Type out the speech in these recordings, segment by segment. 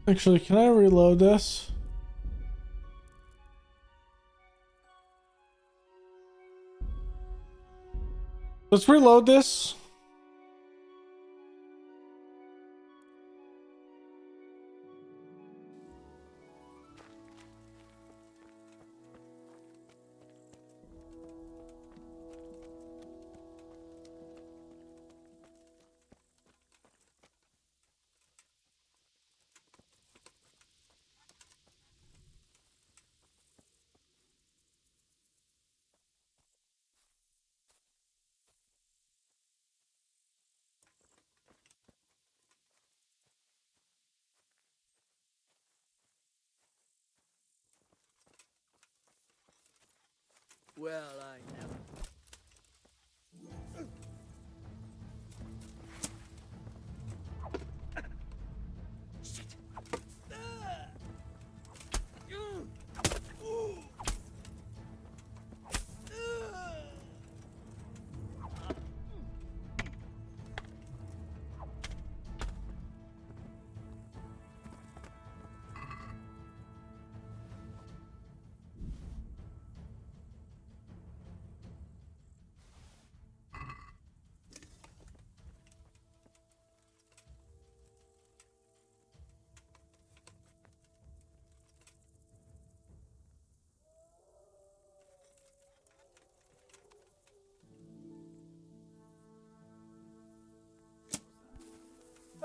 Actually, can I reload this? Let's reload this. Well, I never. Shit.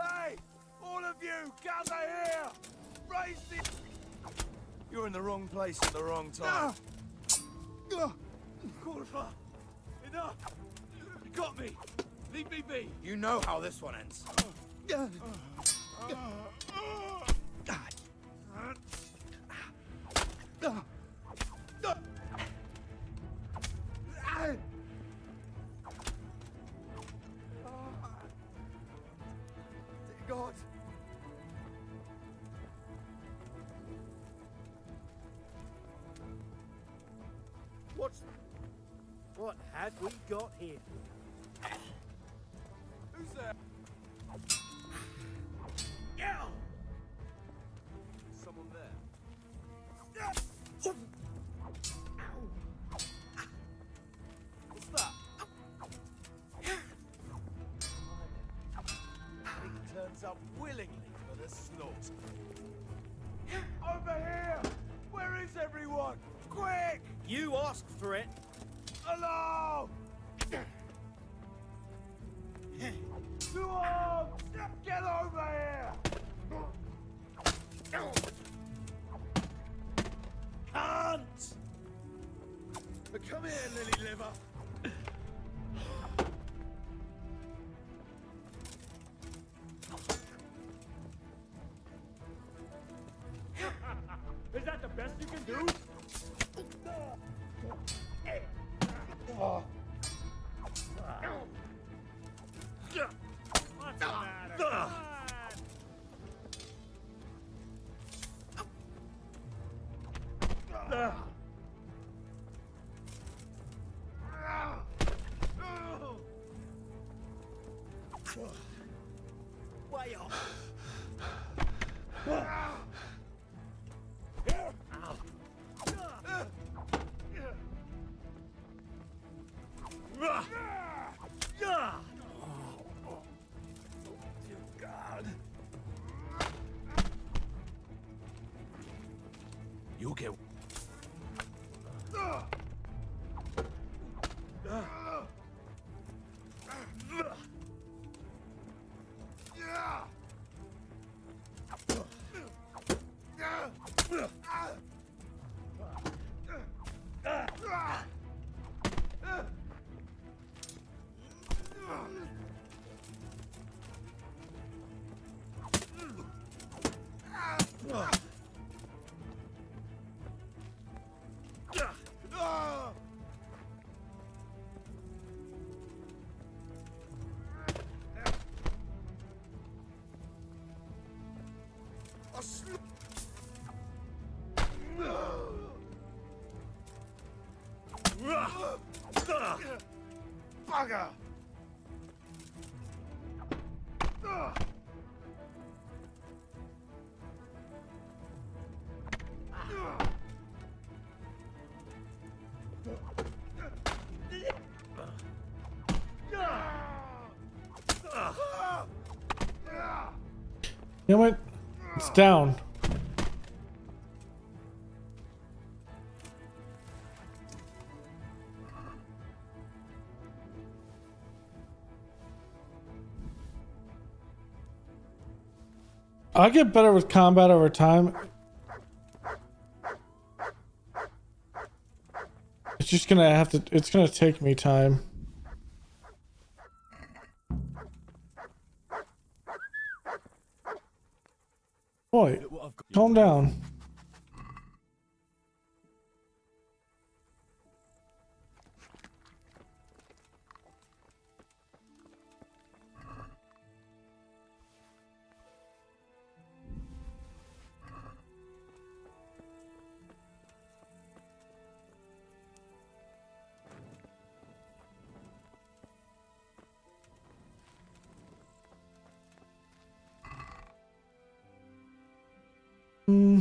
Hey! All of you, gather here! Raise the... You're in the wrong place at the wrong time. Enough! You got me! Leave me be! You know how this one ends. God! What have we got here? Who's there? Yeah! Someone there. What's that? He turns up willingly for the slaughter. Over here! Where is everyone? Quick! You asked for it. Alarm! To arms! Get over here! Can't! Come here, lily liver. Is that the best you can do? What's the matter? Come on. Way off. You'll get... Bugger! Damn it. It's down. I get better with combat over time. It's just gonna have to, it's gonna take me time. Boy, calm down. Hmm.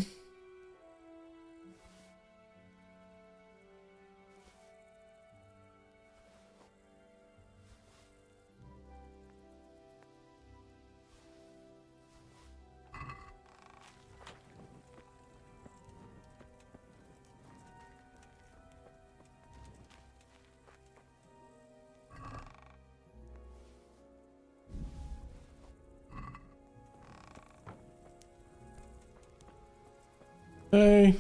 Hey.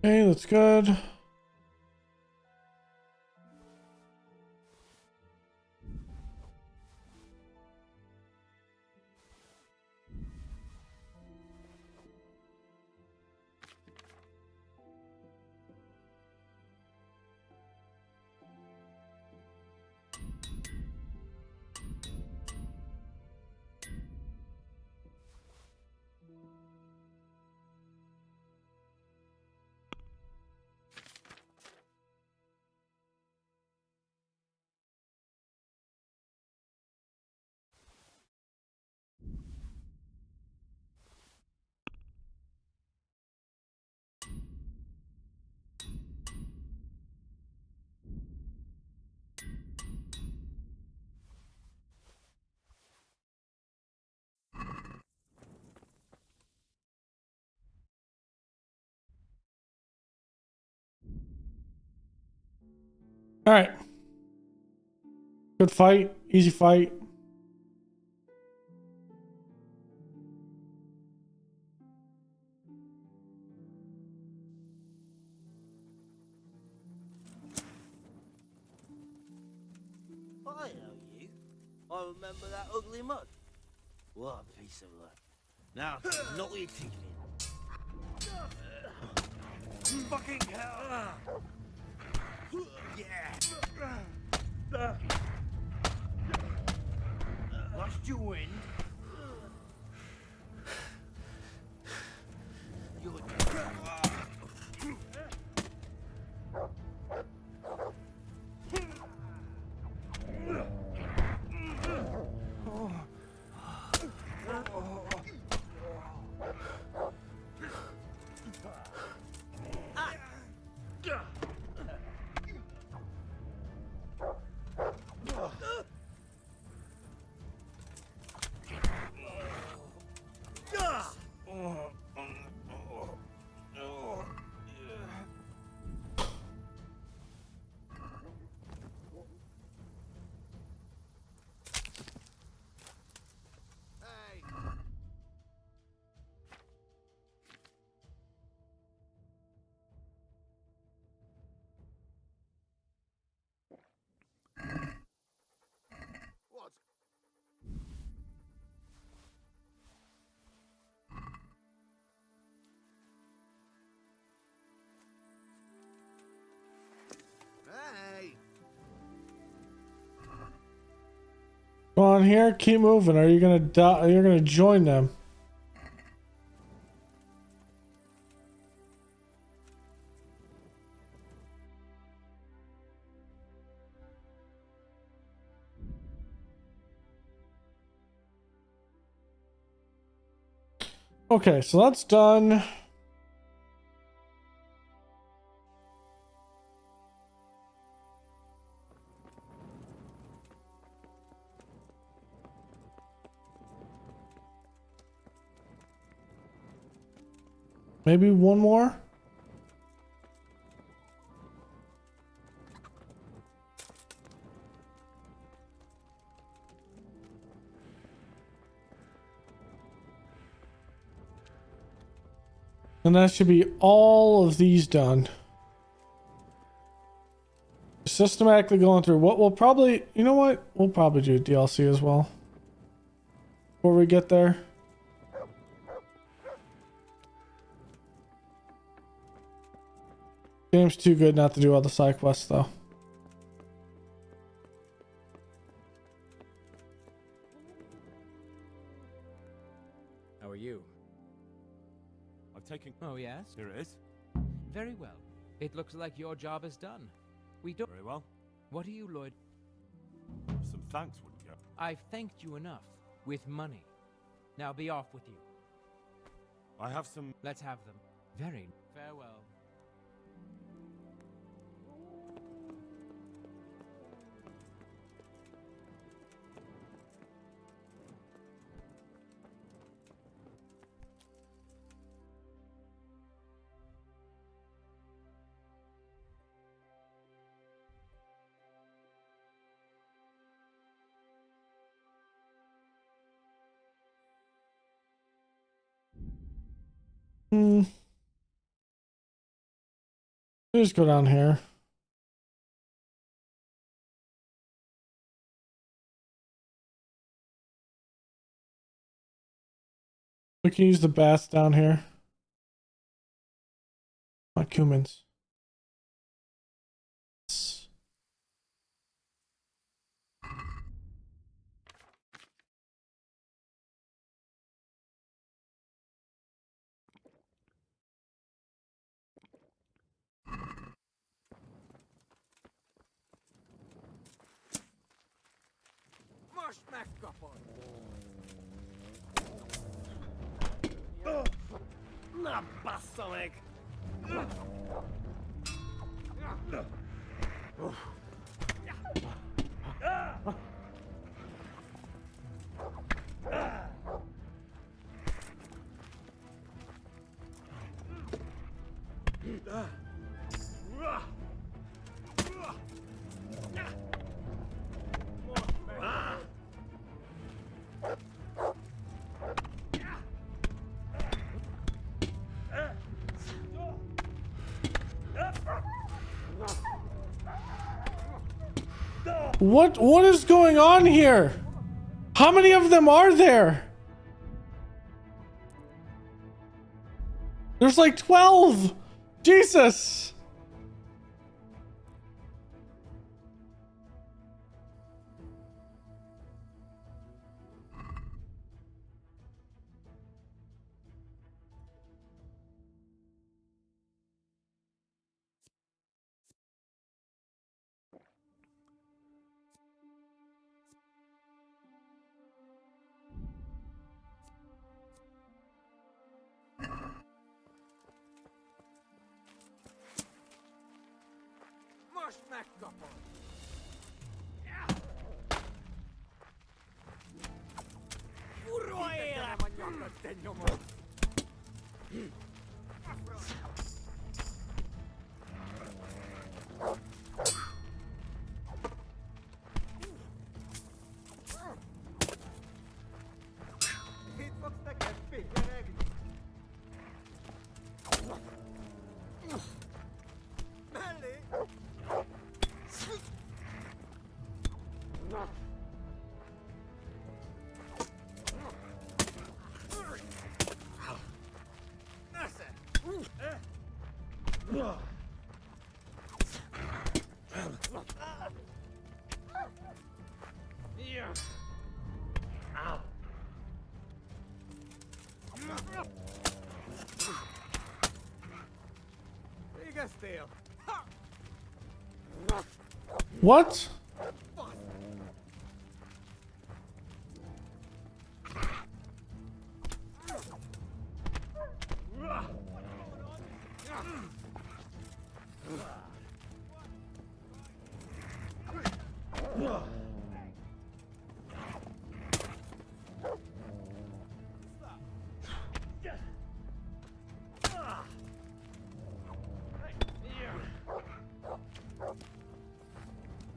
Hey, that's good. All right. Good fight. Easy fight. I know you. I remember that ugly mug. What a piece of luck. Now, not what you're thinking. Fucking hell! Yeah. Lost your wind? You're Go on here, keep moving. Are you gonna die? You're gonna join them. Okay, so that's done. Maybe one more? And that should be all of these done. Systematically going through what we'll probably, you know what? We'll probably do DLC as well. Before we get there. Game's too good not to do all the side quests though. How are you? I've taken... Oh, yes? Here it is. Very well. It looks like your job is done. We don't... Very well. What are you, Lloyd? Some thanks wouldn't go. I've thanked you enough. With money. Now be off with you. I have some... Let's have them. Very... Farewell. Just go down here. We can use the baths down here. My Cumans. Na bassza meg! What is going on here? How many of them are there? There's like 12. Jesus. Most megkapod! Kurva élet! Nem a nyakad, te nyomod! Itt fogsz neked fényeregni! Mellé! Sigue still. What?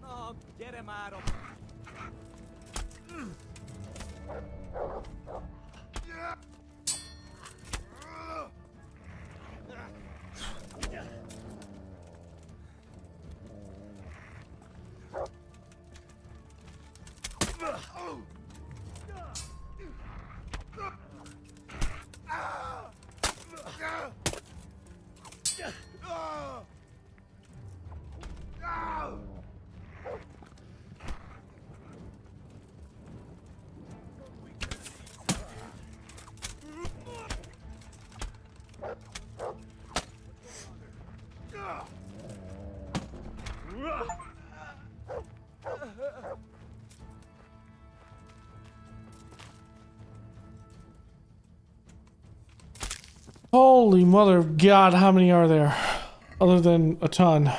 Oh, get him out of. Holy mother of God, how many are there? Other than a ton.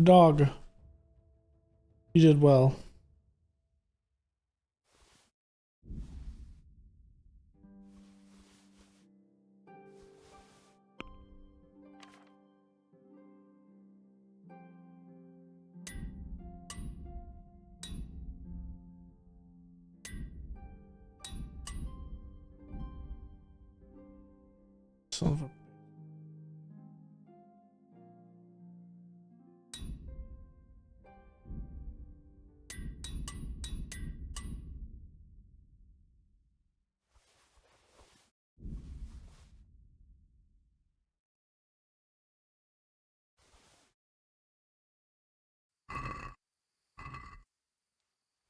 Dog. You did well. Son of a...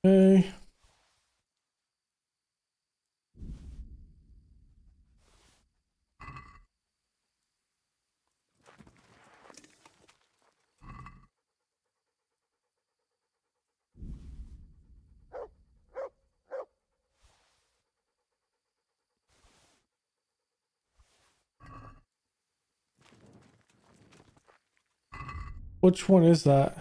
Okay. Which one is that?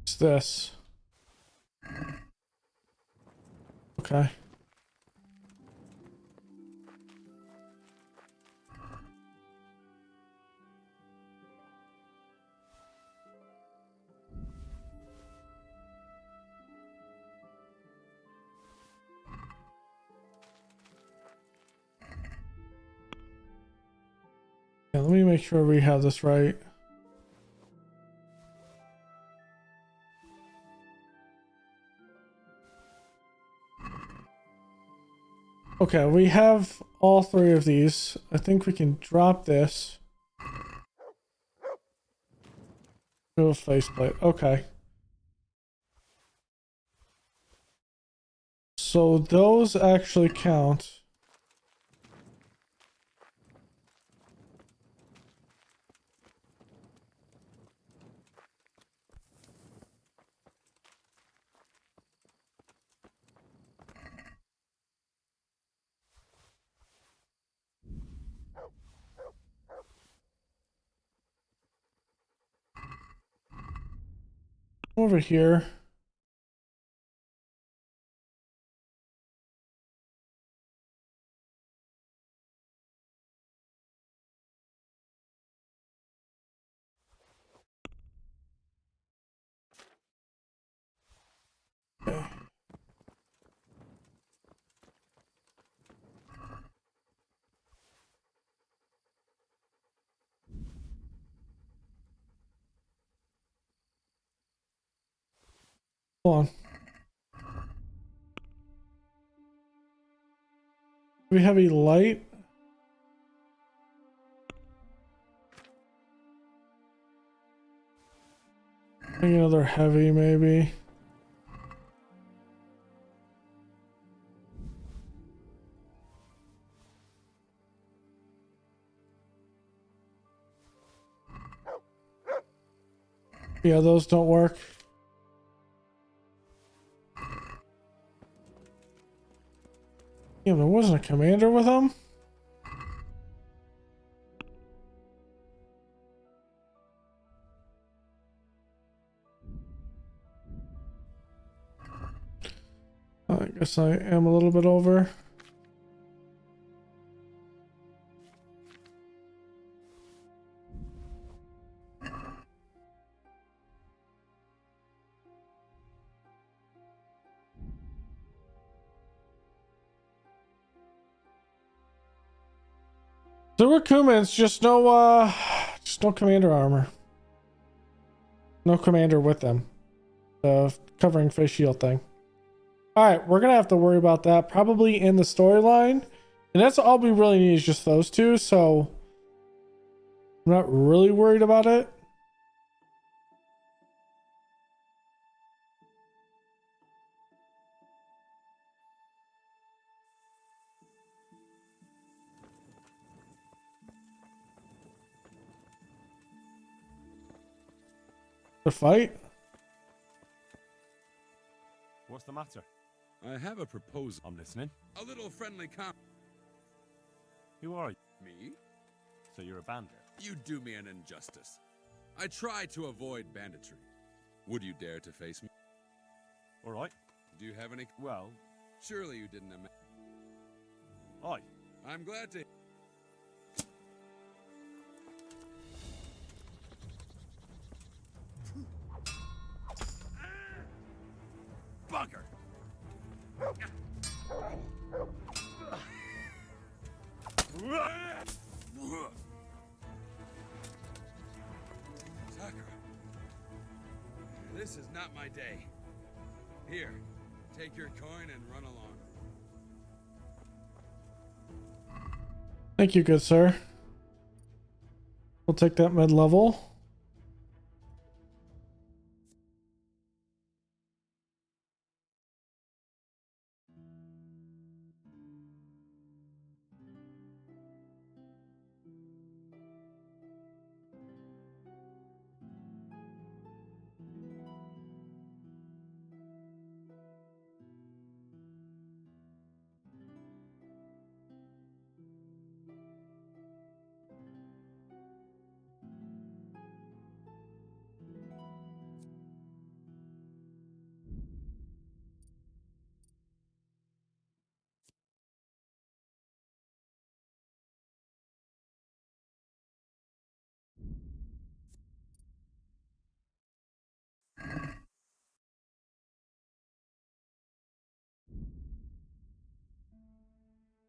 It's this. Okay. Yeah, let me make sure we have this right. Okay, we have all three of these. I think we can drop this. Do a faceplate. Okay. So those actually count. Over here. Hold on. Do we have a light? I think another heavy, maybe. Yeah, those don't work. Yeah, there wasn't a commander with him? I guess I am a little bit over. There were Kumans, just no commander armor. No commander with them. The covering face shield thing. Alright, we're gonna have to worry about that probably in the storyline. And that's all we really need is just those two, so I'm not really worried about it. The fight? What's the matter? I have a proposal. I'm listening. A little friendly Who are you? Me? So you're a bandit? You do me an injustice. I try to avoid banditry. Would you dare to face me? All right. Do you have any? Well, Surely you didn't imagine. I. I'm glad to. Bugger! Sakura. This is not my day. Here, take your coin and run along. Thank you, good sir. We'll take that mid-level.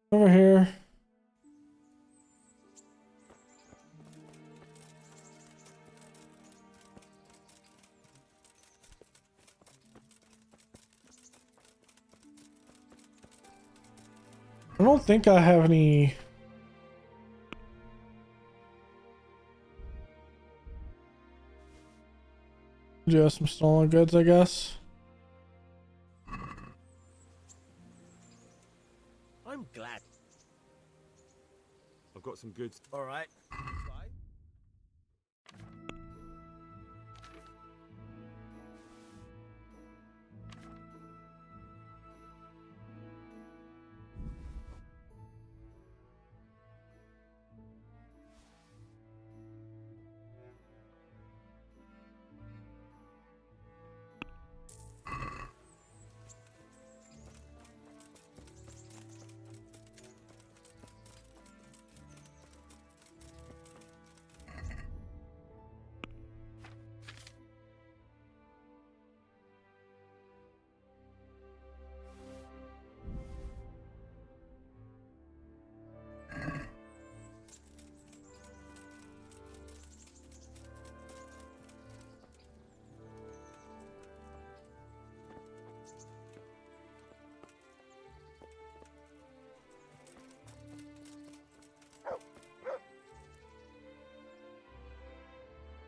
Over here. I don't think I have any. Just some stolen goods, I guess. I'm glad. I've got some goods. All right. Right.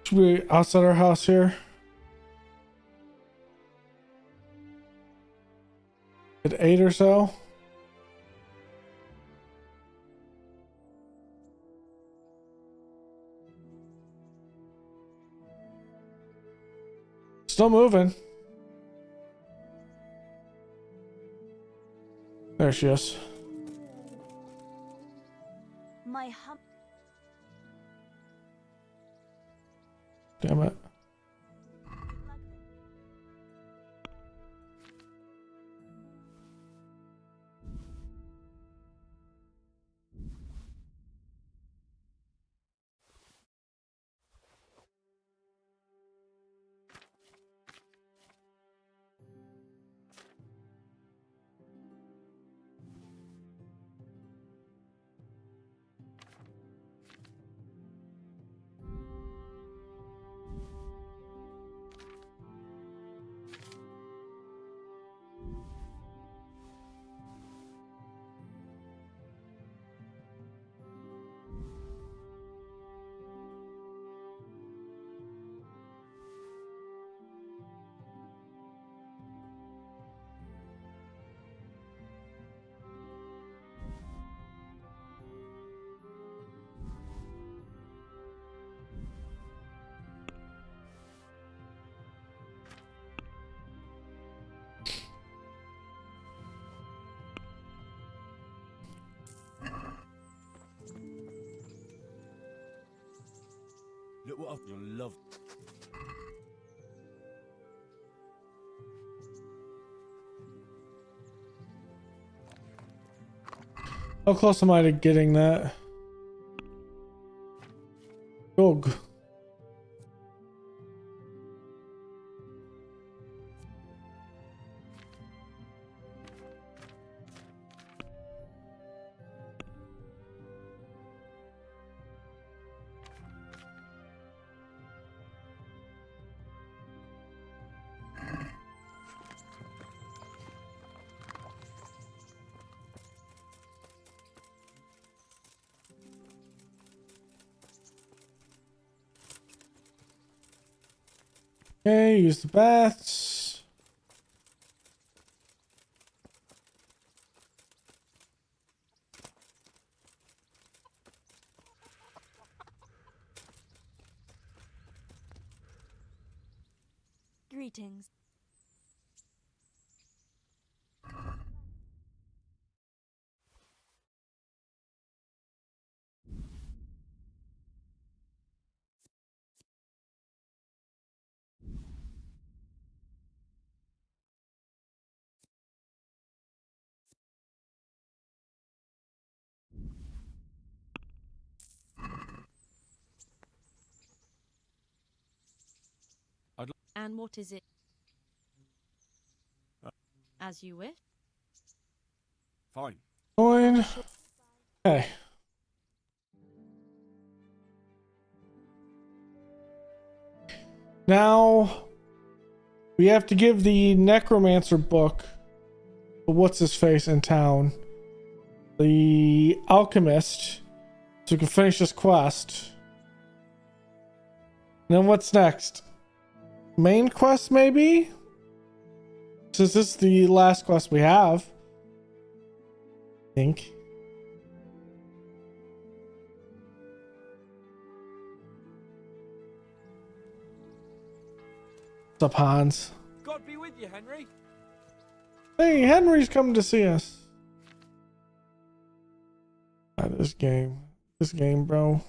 Should we outside our house here? At 8 or so? Still moving. There she is. My hum. Damn it. Look what I've... You'll love... How close am I to getting that? Ugh. Okay, use the baths. Greetings. And what is it? As you wish. Fine. Join. Okay. Now we have to give the necromancer book to what's his face in town, the alchemist, so we can finish this quest. Then what's next? Main quest, maybe? Since this is the last quest we have, I think. What's up, Hans? God be with you, Henry. Hey, Henry's coming to see us. This game, bro.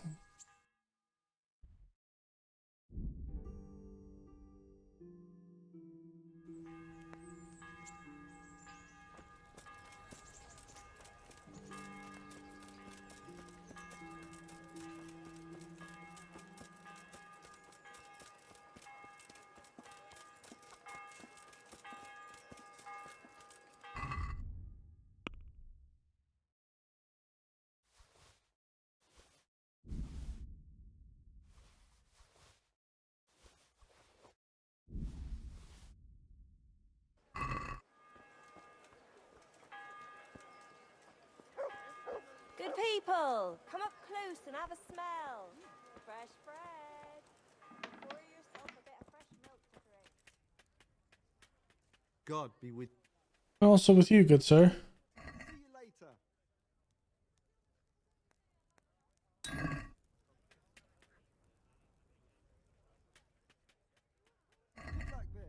Good people, come up close and have a smell. Fresh bread. God be with Also with you, good sir. See you later. Good luck then.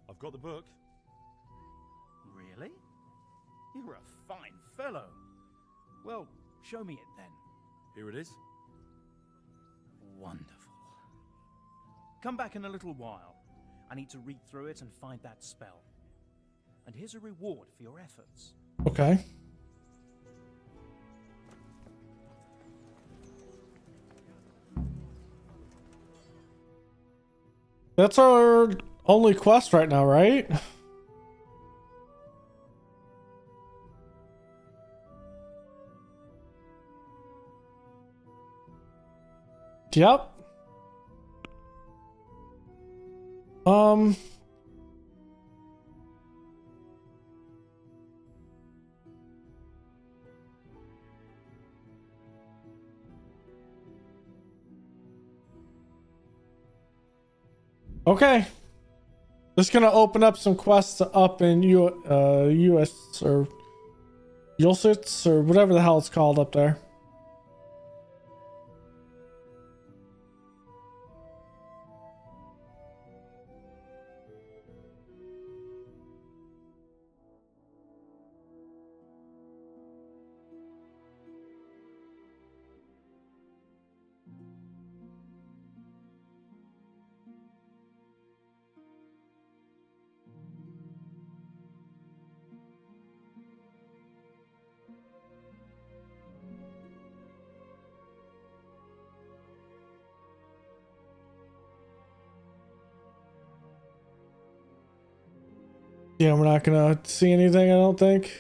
I've got the book. Really? You're a fine fellow. Well, show me it then. Here it is. Wonderful. Come back in a little while. I need to read through it and find that spell. And here's a reward for your efforts. Okay. That's our only quest right now, right? Yep. Okay. Just gonna open up some quests up in US or Yulsitz or whatever the hell it's called up there. Yeah, we're not gonna see anything, I don't think.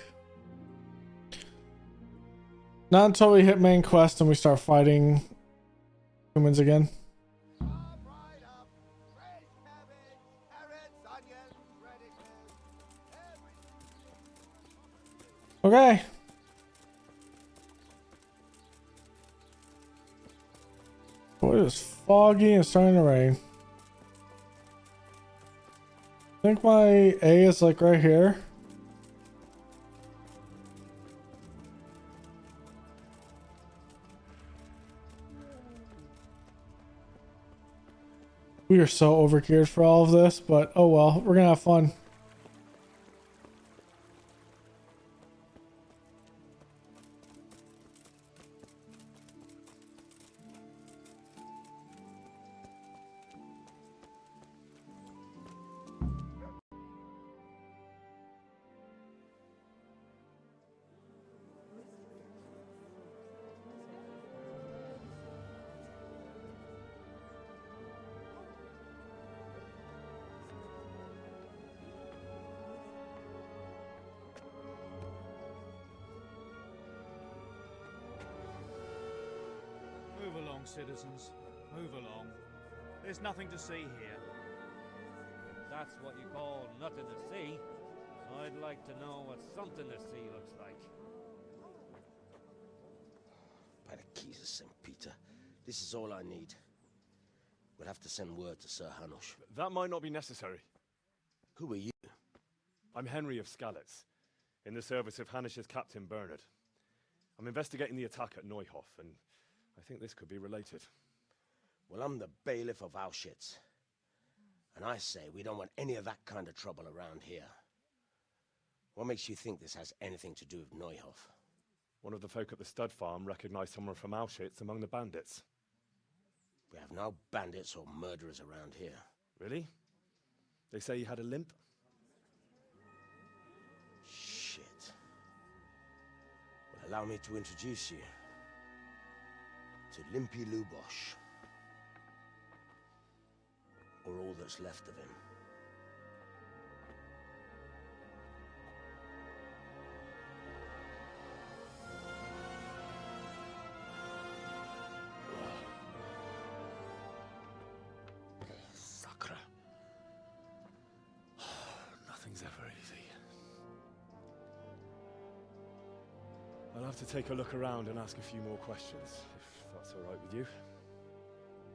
Not until we hit main quest and we start fighting humans again. Okay. Boy, it's foggy and starting to rain. I think my A is like right here. We are so overgeared for all of this, but oh well, we're gonna have fun. Move along, citizens. Move along. There's nothing to see here. If that's what you call nothing to see, I'd like to know what something to see looks like. By the keys of St. Peter, this is all I need. We'll have to send word to Sir Hanush. That might not be necessary. Who are you? I'm Henry of Skalitz, in the service of Hanush's Captain Bernard. I'm investigating the attack at Neuhof, and I think this could be related. Well, I'm the bailiff of Auschwitz. And I say we don't want any of that kind of trouble around here. What makes you think this has anything to do with Neuhof? One of the folk at the stud farm recognized someone from Auschwitz among the bandits. We have no bandits or murderers around here. Really? They say he had a limp? Shit. Well, allow me to introduce you to Limpy Lubosh. or all that's left of him. Sacre. Nothing's ever easy. I'll have to take a look around and ask a few more questions, if that's all right with you.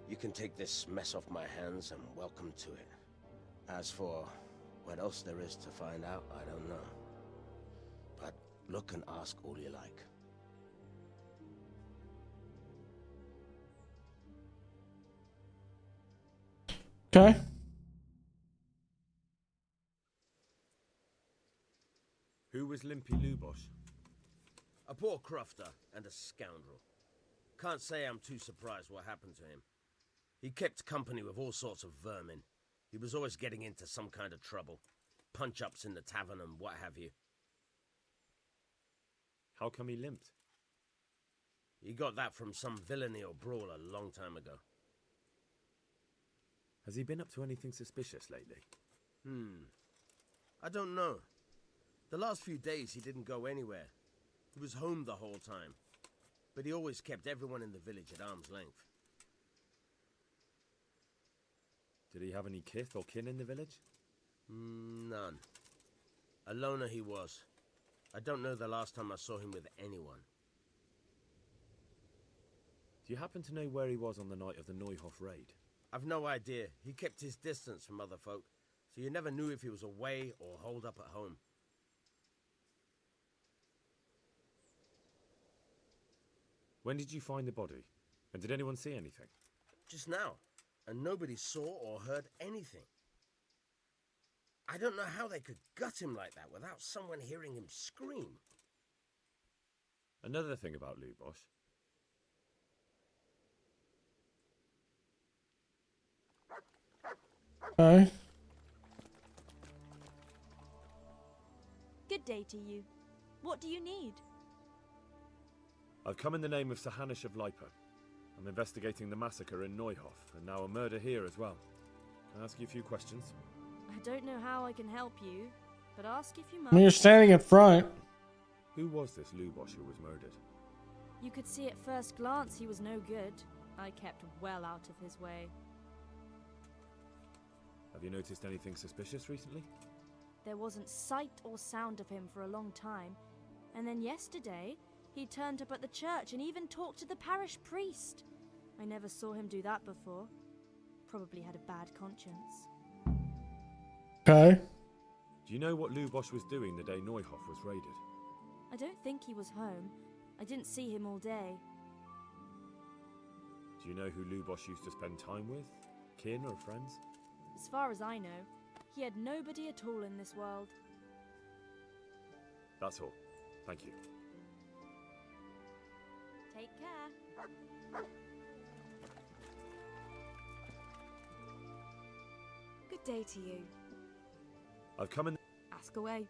You can take this mess off my hands and welcome to it. As for what else there is to find out, I don't know. But look and ask all you like. Okay. Who was Limpy Lubosh? A poor crofter and a scoundrel. Can't say I'm too surprised what happened to him. He kept company with all sorts of vermin. He was always getting into some kind of trouble. Punch-ups in the tavern and what have you. How come he limped? He got that from some villainy or brawl a long time ago. Has he been up to anything suspicious lately? I don't know. The last few days he didn't go anywhere. He was home the whole time. But he always kept everyone in the village at arm's length. Did he have any kith or kin in the village? None. A loner he was. I don't know the last time I saw him with anyone. Do you happen to know where he was on the night of the Neuhof raid? I've no idea. He kept his distance from other folk, so you never knew if he was away or holed up at home. When did you find the body? And did anyone see anything? Just now, and nobody saw or heard anything. I don't know how they could gut him like that without someone hearing him scream. Another thing about Lubosh. Okay. Good day to you. What do you need? I've come in the name of Sir Hanish of Lipa. I'm investigating the massacre in Neuhof, and now a murder here as well. Can I ask you a few questions? I don't know how I can help you, but ask if you I mean, you're must. standing in front. Who was this Lubosh who was murdered? You could see at first glance he was no good. I kept well out of his way. Have you noticed anything suspicious recently? There wasn't sight or sound of him for a long time, and then yesterday he turned up at the church and even talked to the parish priest. I never saw him do that before. Probably had a bad conscience. Okay. Do you know what Lubosh was doing the day Neuhof was raided? I don't think he was home. I didn't see him all day. Do you know who Lubosh used to spend time with? Kin or friends? As far as I know, he had nobody at all in this world. That's all. Thank you. Take care. Good day to you. I've come in... Ask away.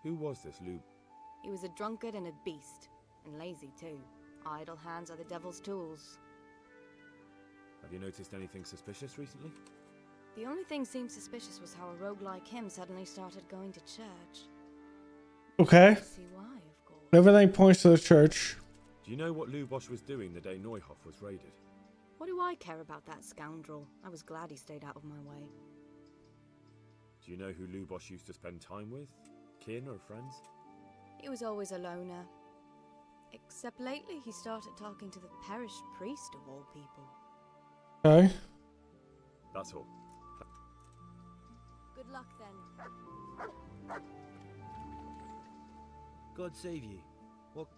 Who was this Lub... He was a drunkard and a beast, and lazy too. Idle hands are the devil's tools. Have you noticed anything suspicious recently? The only thing seemed suspicious was how a rogue like him suddenly started going to church. Okay. I see why, of course. Everything points to the church. Do you know what Lubosh was doing the day Neuhof was raided? What do I care about that scoundrel? I was glad he stayed out of my way. Do you know who Lubosh used to spend time with? Kin or friends? He was always a loner. Except lately he started talking to the parish priest of all people. Okay. That's all. Good luck then. God save you. What?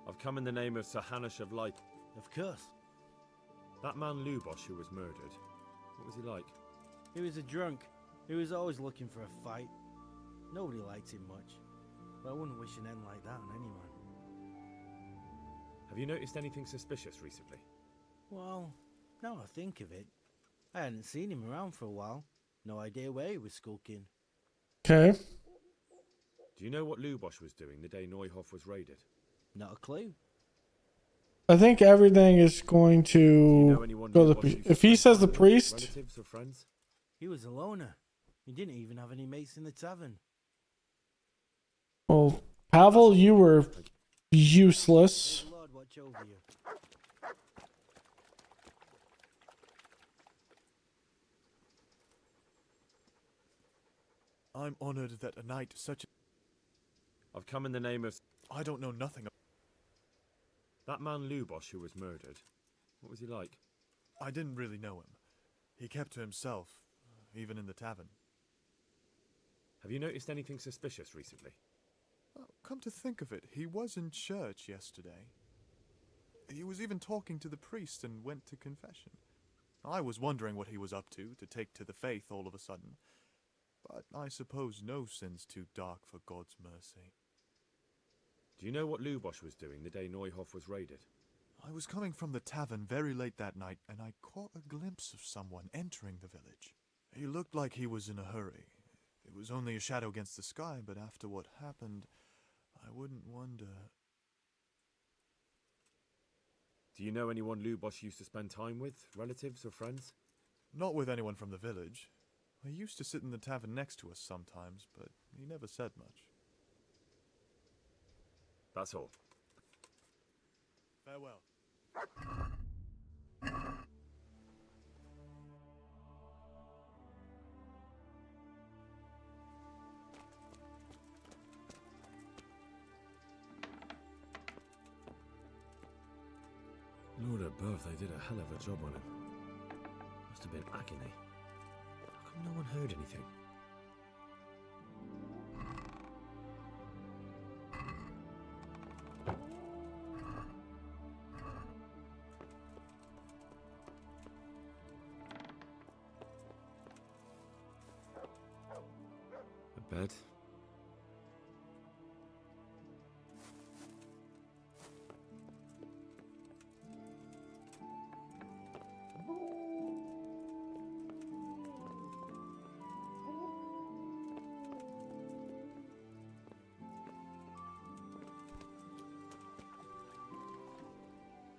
I've come in the name of Sir Hanish of Light. Of course. That man Lubosh who was murdered. What was he like? He was a drunk. He was always looking for a fight. Nobody liked him much. But I wouldn't wish an end like that on anyone. Have you noticed anything suspicious recently? Well, now I think of it, I hadn't seen him around for a while. No idea where he was skulking. Okay. Do you know what Lubosh was doing the day Neuhof was raided? Not a clue. I think everything is going Do you know to anyone go who the was used to if he spend says the time with? priest. Relatives or friends? He was a loner. He didn't even have any mates in the tavern. Well, Pavel, you were Thank useless. May the Lord watch over you. I'm honored that a night such I've come in the name of I don't know nothing. that man Lubosh who was murdered. What was he like? I didn't really know him. He kept to himself, even in the tavern. Have you noticed anything suspicious recently? Well, come to think of it, he was in church yesterday. He was even talking to the priest and went to confession. I was wondering what he was up to take to the faith all of a sudden. But I suppose no sin's too dark for God's mercy. Do you know what Lubosh was doing the day Neuhof was raided? I was coming from the tavern very late that night, and I caught a glimpse of someone entering the village. He looked like he was in a hurry. It was only a shadow against the sky, but after what happened, I wouldn't wonder. Do you know anyone Lubosh used to spend time with? Relatives or friends? Not with anyone from the village. He used to sit in the tavern next to us sometimes, but he never said much. That's all. Farewell. Lord above, they did a hell of a job on him. Must have been agony. How come no one heard anything? A bed.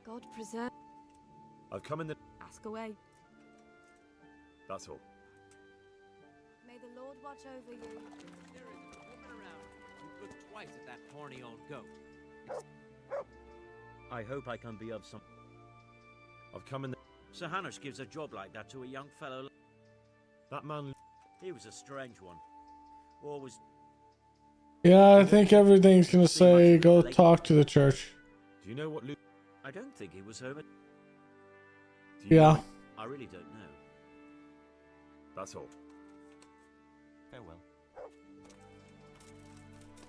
God preserve. I've come in the... Ask away. That's all. May the Lord watch over you. There isn't a woman around who looked twice at that horny old goat. I hope I can be of some. I've come in the... Sir Hanush gives a job like that to a young fellow. That man... He was a strange one. Always. Yeah, I think everything's gonna say go talk to the church. Do you know what I don't think he was home. Do you Yeah. know- I really don't know. That's all. Farewell.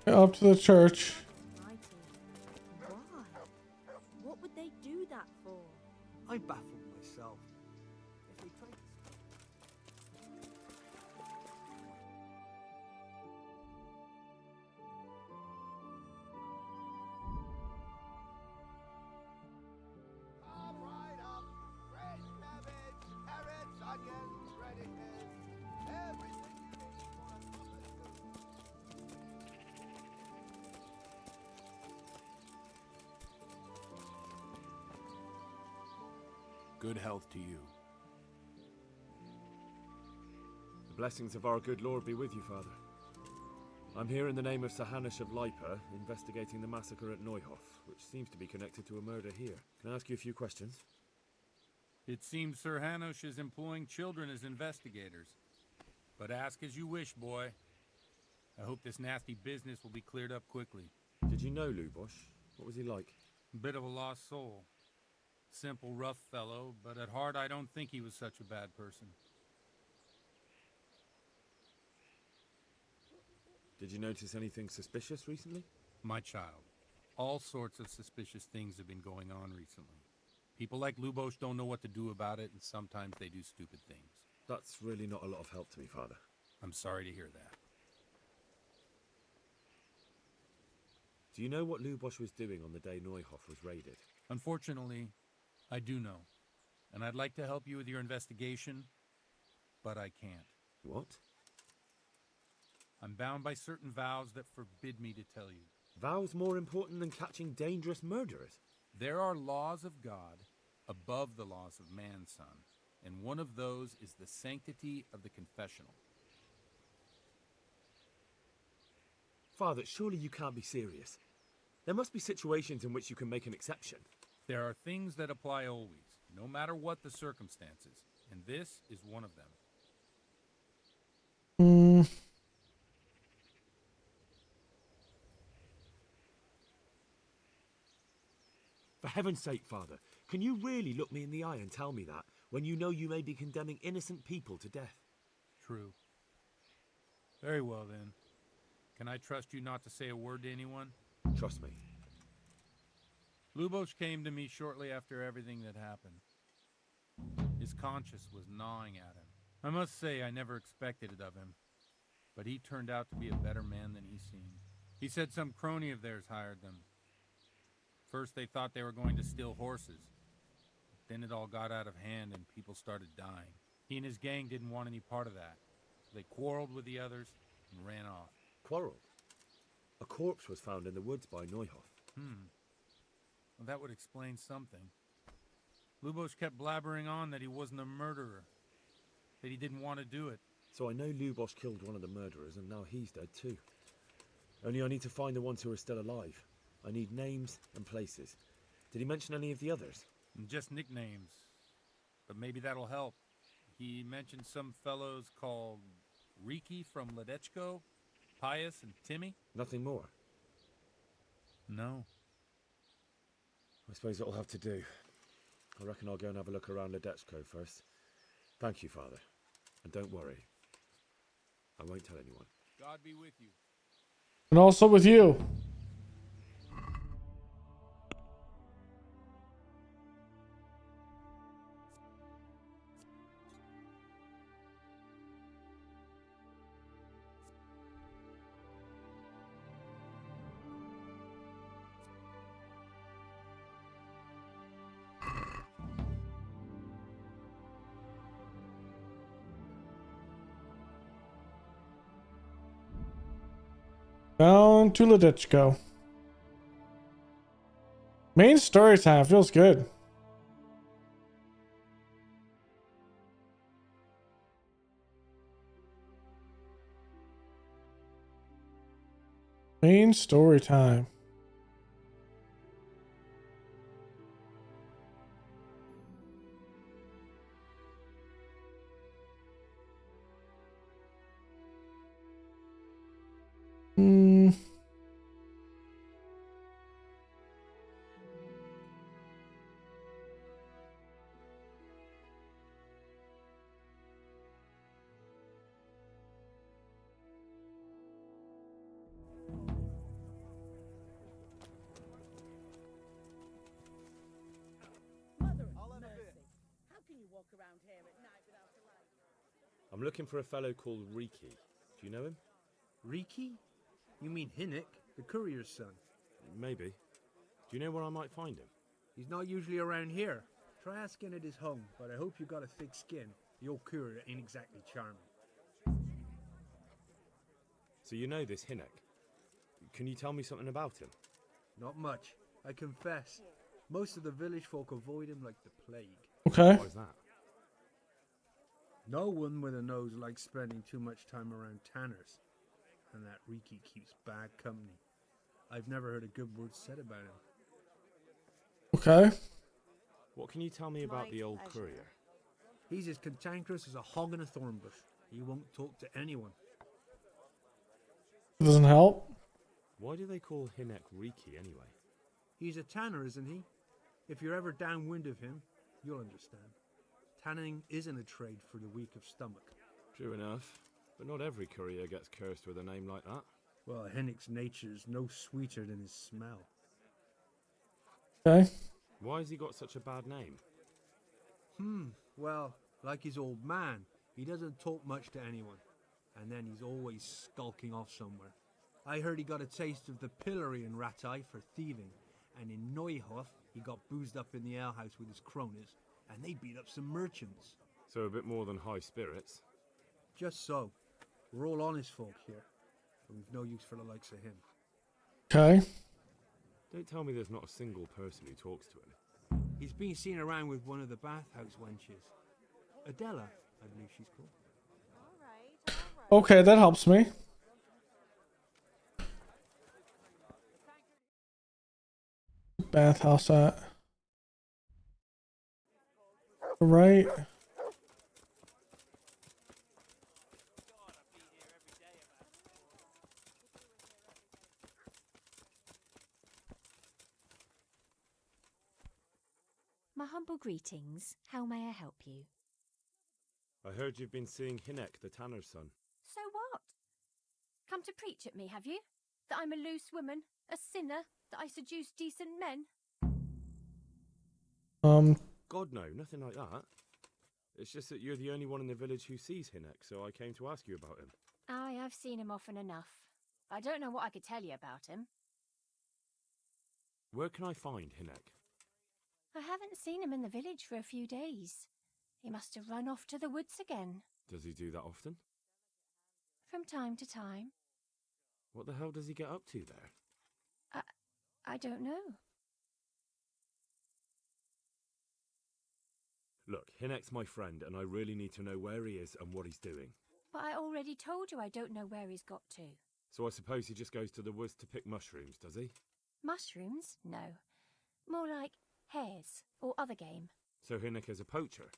Up to the church. Mighty. Why? What would they do that for? I baffled myself. If they tried to Good health to you. The blessings of our good Lord be with you, Father. I'm here in the name of Sir Hanush of Lipa, investigating the massacre at Neuhof, which seems to be connected to a murder here. Can I ask you a few questions? It seems Sir Hanush is employing children as investigators. But ask as you wish, boy. I hope this nasty business will be cleared up quickly. Did you know Lubosh? What was he like? Bit of a lost soul. Simple, rough fellow, but at heart I don't think he was such a bad person. Did you notice anything suspicious recently? My child, all sorts of suspicious things have been going on recently. People like Lubosh don't know what to do about it, and sometimes they do stupid things. That's really not a lot of help to me, Father. I'm sorry to hear that. Do you know what Lubosh was doing on the day Neuhof was raided? Unfortunately, I do know. And I'd like to help you with your investigation, but I can't. What? I'm bound by certain vows that forbid me to tell you. Vows more important than catching dangerous murderers? There are laws of God above the laws of man, son, and one of those is the sanctity of the confessional. Father, surely you can't be serious. There must be situations in which you can make an exception. There are things that apply always, no matter what the circumstances, and this is one of them. Hmm. For heaven's sake, Father, can you really look me in the eye and tell me that when you know you may be condemning innocent people to death? True. Very well, then. Can I trust you not to say a word to anyone? Trust me. Lubos came to me shortly after everything that happened. His conscience was gnawing at him. I must say I never expected it of him, but he turned out to be a better man than he seemed. He said some crony of theirs hired them. First they thought they were going to steal horses. Then it all got out of hand and people started dying. He and his gang didn't want any part of that. So they quarreled with the others and ran off. Quarreled? A corpse was found in the woods by Neuhoff. Well, that would explain something. Lubos kept blabbering on that he wasn't a murderer, that he didn't want to do it. So I know Lubos killed one of the murderers and now he's dead too. Only I need to find the ones who are still alive. I need names and places. Did he mention any of the others? Just nicknames. But maybe that'll help. He mentioned some fellows called Riki from Ledechko, Pius and Timmy. Nothing more? No. I suppose it'll have to do. I reckon I'll go and have a look around Ledechko first. Thank you, Father. And don't worry. I won't tell anyone. God be with you. And also with you. Down to Ledechko. Main story time feels good. Main story time. I'm looking for a fellow called Riki. Do you know him? Riki? You mean Hinnick, the courier's son? Maybe. Do you know where I might find him? He's not usually around here. Try asking at his home, but I hope you got a thick skin. The old courier ain't exactly charming. So you know this Hinnick? Can you tell me something about him? Not much, I confess. Most of the village folk avoid him like the plague. Okay. Why is that? No one with a nose likes spending too much time around tanners. And that Riki keeps bad company. I've never heard a good word said about him. Okay. What can you tell me about the old courier? He's as cantankerous as a hog in a thorn bush. He won't talk to anyone. Doesn't help. Why do they call Hinnick Riki anyway? He's a tanner, isn't he? If you're ever downwind of him, you'll understand. Tanning isn't a trade for the weak of stomach. True enough. But not every courier gets cursed with a name like that. Well, Hinnick's nature's no sweeter than his smell. Okay. Why has he got such a bad name? Well, like his old man, he doesn't talk much to anyone. And then he's always skulking off somewhere. I heard he got a taste of the pillory in Rattay for thieving. And in Neuhof, he got boozed up in the alehouse with his cronies. And they beat up some merchants. So a bit more than high spirits. Just so. We're all honest folk here. But we've no use for the likes of him. Okay. Don't tell me there's not a single person who talks to him. He's been seen around with one of the bathhouse wenches. Adela, I believe she's called. Okay, that helps me. Bathhouse at. Right. My humble greetings. How may I help you? I heard you've been seeing Hinek, the tanner's son. So what? Come to preach at me, have you? That I'm a loose woman, a sinner, that I seduce decent men? God, no, nothing like that. It's just that you're the only one in the village who sees Hinek, so I came to ask you about him. Aye, I've seen him often enough. I don't know what I could tell you about him. Where can I find Hinek? I haven't seen him in the village for a few days. He must have run off to the woods again. Does he do that often? From time to time. What the hell does he get up to there? I don't know. Look, Hinek's my friend, and I really need to know where he is and what he's doing. But I already told you I don't know where he's got to. So I suppose he just goes to the woods to pick mushrooms, does he? Mushrooms? No. More like hares or other game. So Hinek is a poacher?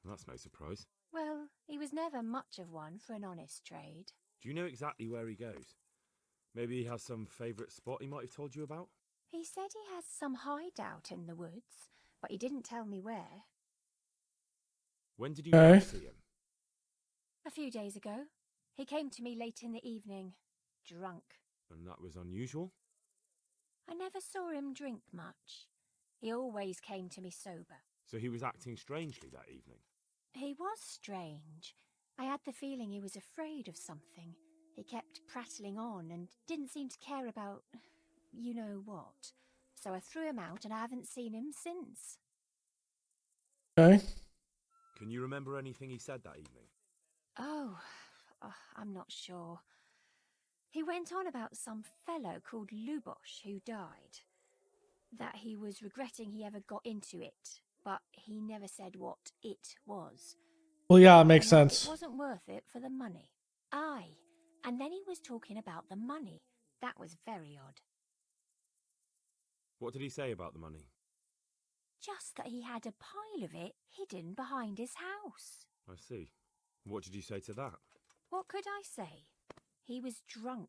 That's no surprise. Well, he was never much of one for an honest trade. Do you know exactly where he goes? Maybe he has some favourite spot he might have told you about? He said he has some hideout in the woods, but he didn't tell me where. When did you last see him? A few days ago. He came to me late in the evening, drunk. And that was unusual? I never saw him drink much. He always came to me sober. So he was acting strangely that evening? He was strange. I had the feeling he was afraid of something. He kept prattling on and didn't seem to care about you know what. So I threw him out and I haven't seen him since. Okay. Can you remember anything he said that evening? Oh, I'm not sure. He went on about some fellow called Lubosh who died. That he was regretting he ever got into it, but he never said what it was. Well, yeah, it makes And sense. it wasn't worth it for the money. Aye, and then he was talking about the money. That was very odd. What did he say about the money? Just that he had a pile of it hidden behind his house. I see. What did you say to that? What could I say? He was drunk.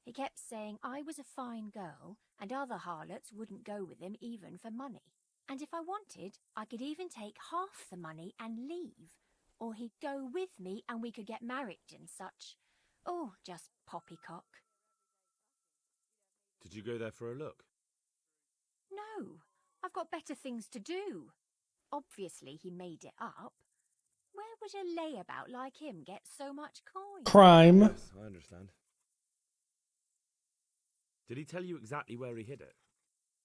He kept saying I was a fine girl and other harlots wouldn't go with him even for money. And if I wanted, I could even take half the money and leave. Or he'd go with me and we could get married and such. Oh, just poppycock. Did you go there for a look? No, I've got better things to do. Obviously he made it up. Where would a layabout like him get so much coin? Crime. Yes, I understand. Did he tell you exactly where he hid it?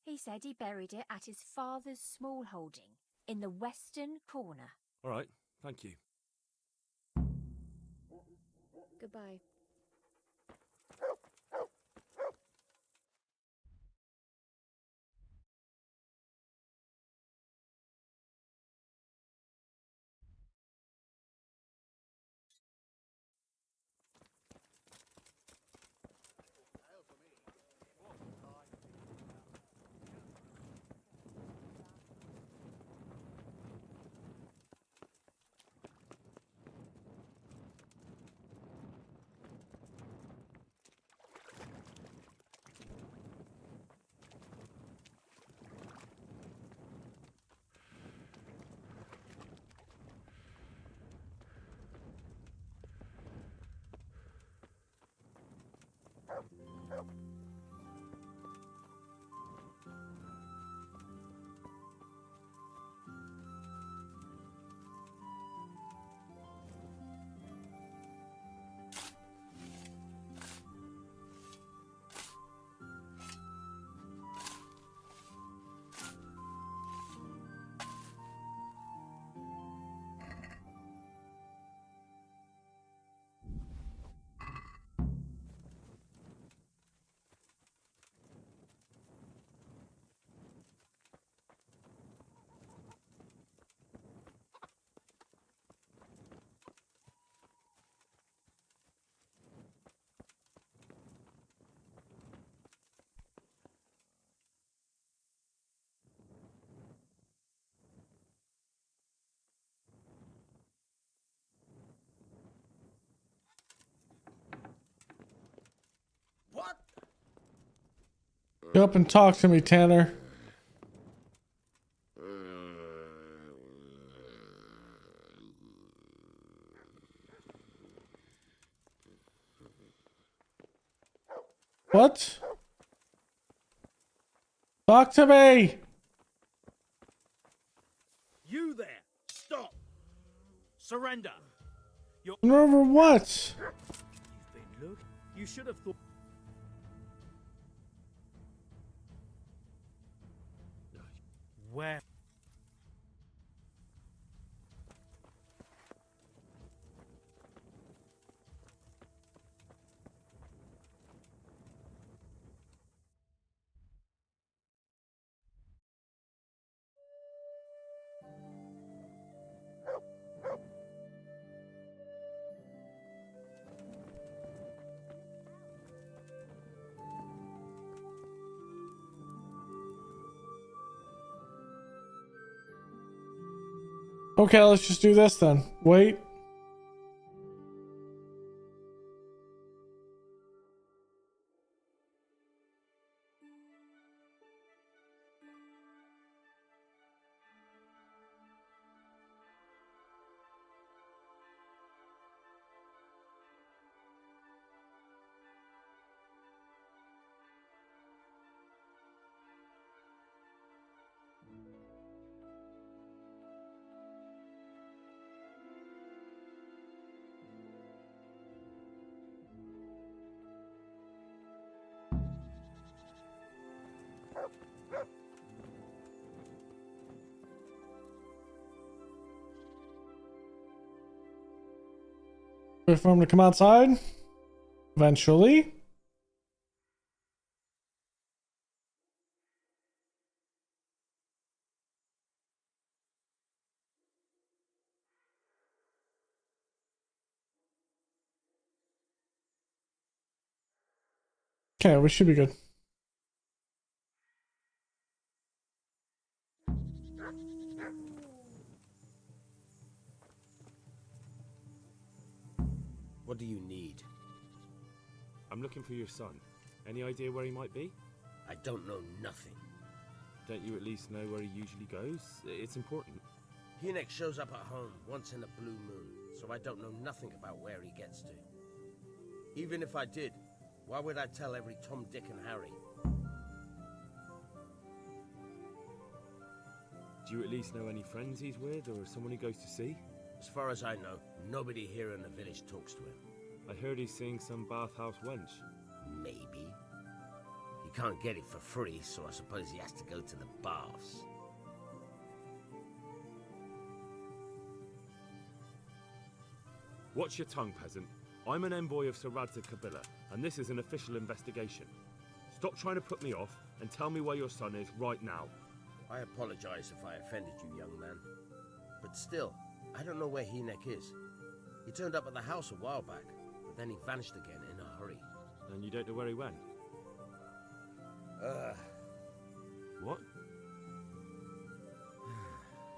He said he buried it at his father's small holding, in the western corner. All right, thank you. Goodbye. Get up and talk to me, Tanner. What? Talk to me! You there! Stop! Surrender! You're Over what? You've been look. You should have thought. Where? Okay, let's just do this then. Wait. Wait for him to come outside. Eventually. Okay, we should be good. What do you need? I'm looking for your son. Any idea where he might be? I don't know nothing. Don't you at least know where he usually goes? It's important. Hinek shows up at home once in a blue moon, so I don't know nothing about where he gets to. Even if I did, why would I tell every Tom, Dick, and Harry? Do you at least know any friends he's with, or someone he goes to see? As far as I know, nobody here in the village talks to him. I heard he's seeing some bathhouse wench. Maybe. He can't get it for free, so I suppose he has to go to the baths. Watch your tongue, peasant. I'm an envoy of Sir Radzig Kabila, and this is an official investigation. Stop trying to put me off, and tell me where your son is right now. I apologize if I offended you, young man. But still, I don't know where Hinek is. He turned up at the house a while back, but then he vanished again in a hurry. And you don't know where he went? What?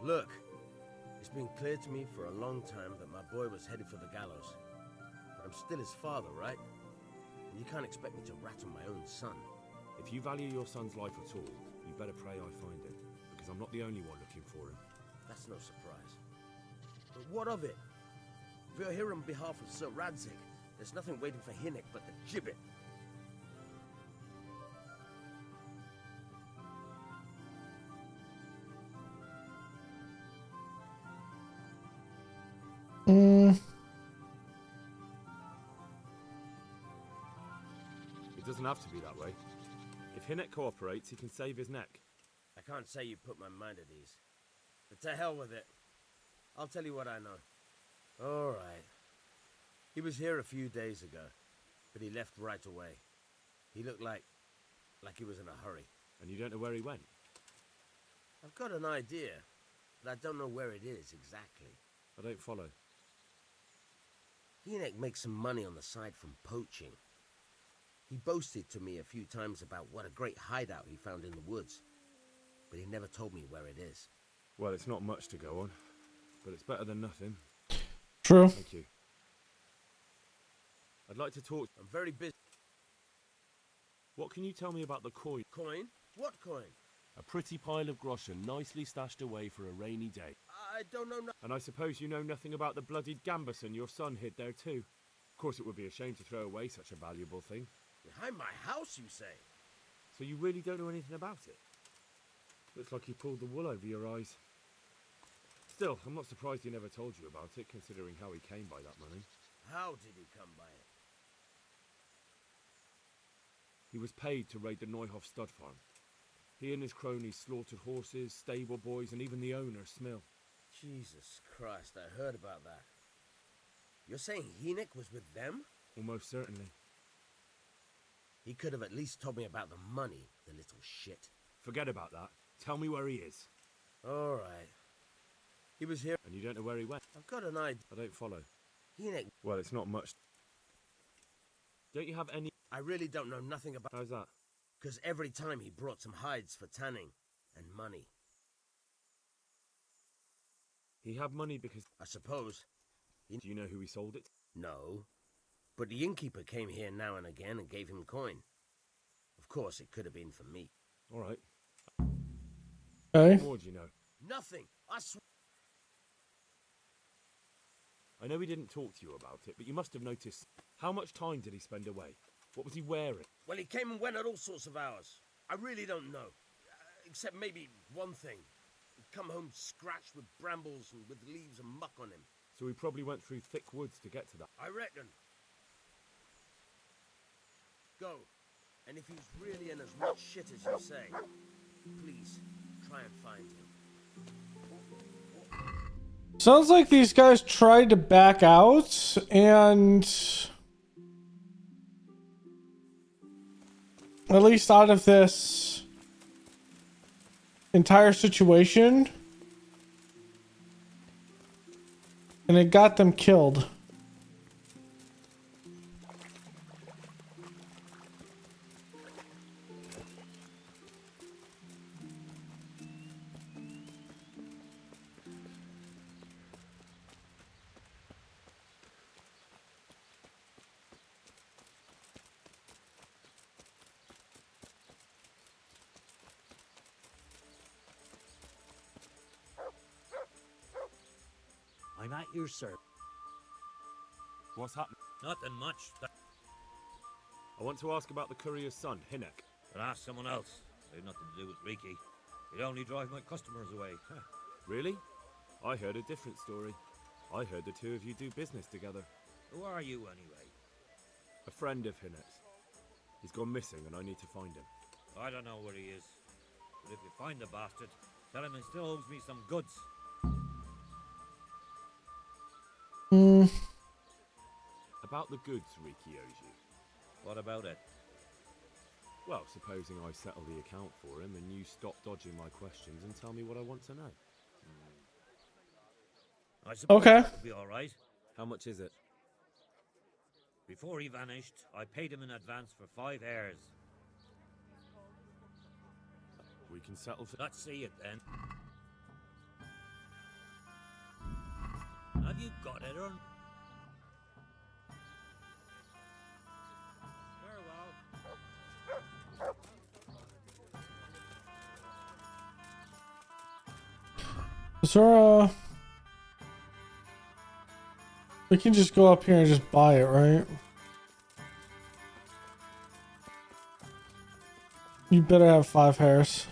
Look, it's been clear to me for a long time that my boy was headed for the gallows. But I'm still his father, right? And you can't expect me to rat on my own son. If you value your son's life at all, you better pray I find him, because I'm not the only one looking for him. That's no surprise. But what of it? If you're here on behalf of Sir Radzig, there's nothing waiting for Hinek but the gibbet. It doesn't have to be that way. If Hinek cooperates, he can save his neck. I can't say you put my mind at ease. But to hell with it. I'll tell you what I know. All right. He was here a few days ago, but he left right away. He looked like he was in a hurry. And you don't know where he went? I've got an idea, but I don't know where it is exactly. I don't follow. Hinek makes some money on the side from poaching. He boasted to me a few times about what a great hideout he found in the woods, but he never told me where it is. Well, it's not much to go on, but it's better than nothing. True. Thank you. I'd like to talk. I'm very busy. What can you tell me about the coin? Coin? What coin? A pretty pile of groschen nicely stashed away for a rainy day. I don't know. And I suppose you know nothing about the bloodied gambeson your son hid there too. Of course it would be a shame to throw away such a valuable thing. Behind my house, you say? So you really don't know anything about it? Looks like you pulled the wool over your eyes. Still, I'm not surprised he never told you about it, considering how he came by that money. How did he come by it? He was paid to raid the Neuhoff stud farm. He and his cronies slaughtered horses, stable boys, and even the owner, Smill. Jesus Christ, I heard about that. You're saying Hynek was with them? Almost certainly. He could have at least told me about the money, the little shit. Forget about that. Tell me where he is. All right. He was here. And you don't know where he went? I've got an idea. I don't follow. Hynek. Well, it's not much. Don't you have any... I really don't know nothing about... How's that? Because every time he brought some hides for tanning and money. He had money because... I suppose. Do you know who he sold it? No. But the innkeeper came here now and again and gave him coin. Of course, it could have been for me. All right. Okay. What more do you know? Nothing. I swear. I know he didn't talk to you about it, but you must have noticed. How much time did he spend away? What was he wearing? Well, he came and went at all sorts of hours. I really don't know. Except maybe one thing. He'd come home scratched with brambles and with leaves and muck on him. So he probably went through thick woods to get to that. I reckon. Go. And if he's really in as much shit as you say, please, try and find him. Sounds like these guys tried to back out and at least out of this entire situation, and it got them killed. I'm at your service. What's happened? Nothing much. I want to ask about the courier's son, Hynek. But ask someone else. They've nothing to do with Riki. He'd only drive my customers away. Really? I heard a different story. I heard the two of you do business together. Who are you, anyway? A friend of Hynek's. He's gone missing and I need to find him. I don't know where he is. But if you find the bastard, tell him he still owes me some goods. About the goods Riki owes you. What about it? Well, supposing I settle the account for him and you stop dodging my questions and tell me what I want to know. I suppose Okay. that'll be all right. How much is it? Before he vanished, I paid him in advance for 5 heirs. We can settle for... Let's see it then. Have you got it or... Very well. Is there a... We can just go up here and just buy it, right? You better have 5 hairs.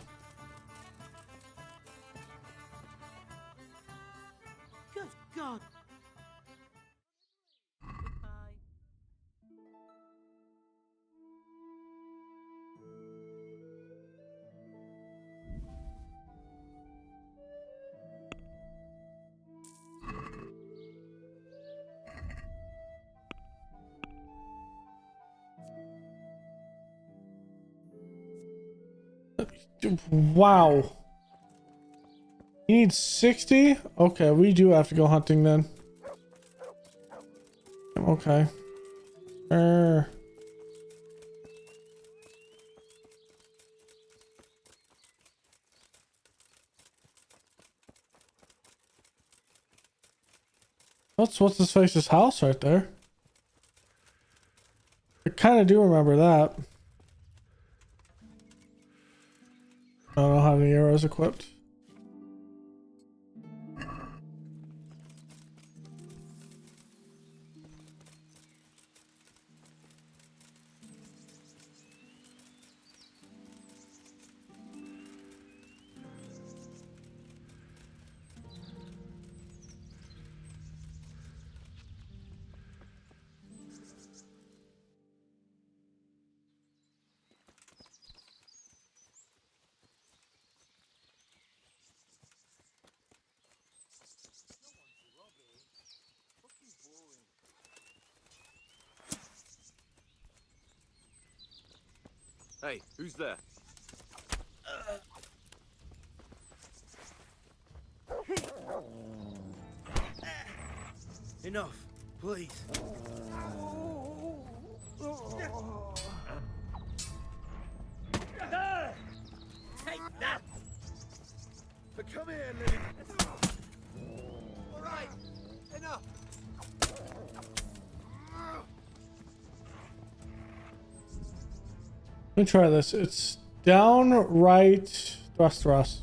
Good God. Wow. You need 60? Okay, we do have to go hunting then. Okay. That's what's his face's house right there. I kind of do remember that. arrows equipped. Hey, who's there? Enough, please. Take that! But come here, Lily. All right, enough. Let me try this. It's down, right, thrust, thrust.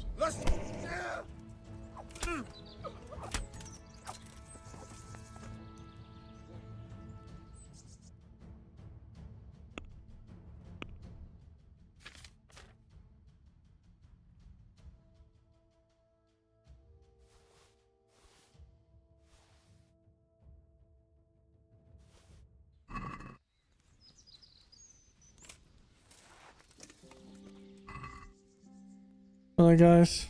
Alright, guys.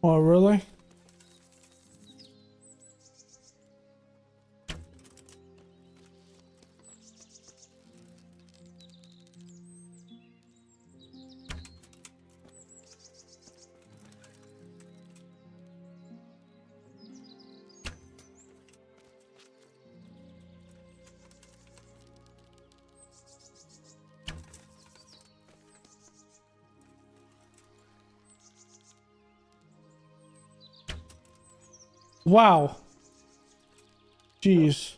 Oh, really? Wow. Jeez.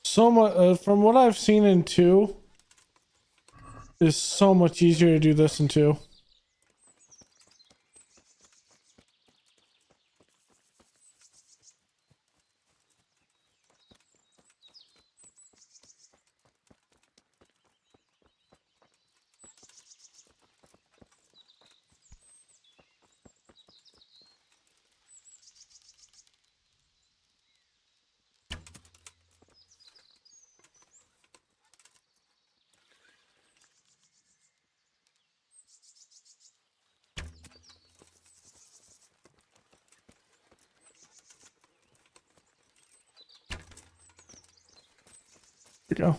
So much, from what I've seen in 2, it's so much easier to do this in 2. we go.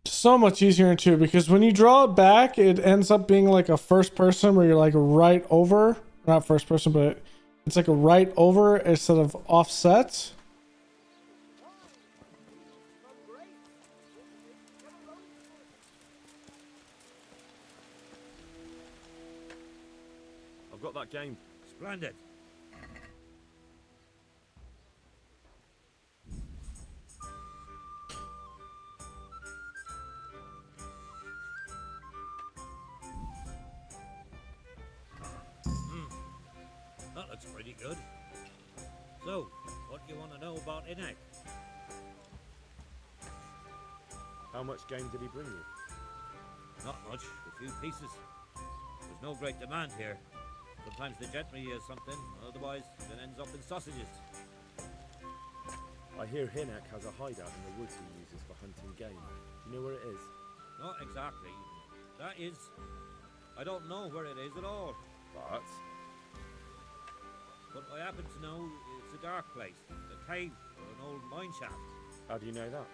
So much easier in 2 because when you draw it back, it ends up being like a first person where you're like right over, not first person, but it's like a right over instead of offset. I've got that game. Splendid. That looks pretty good. So, what do you want to know about Inek? How much game did he bring you? Not much, a few pieces. There's no great demand here. Sometimes the gentry hears something, otherwise it ends up in sausages. I hear Hinek has a hideout in the woods he uses for hunting game. Do you know where it is? Not exactly. That is... I don't know where it is at all. But I happen to know it's a dark place, a cave or an old mine shaft. How do you know that?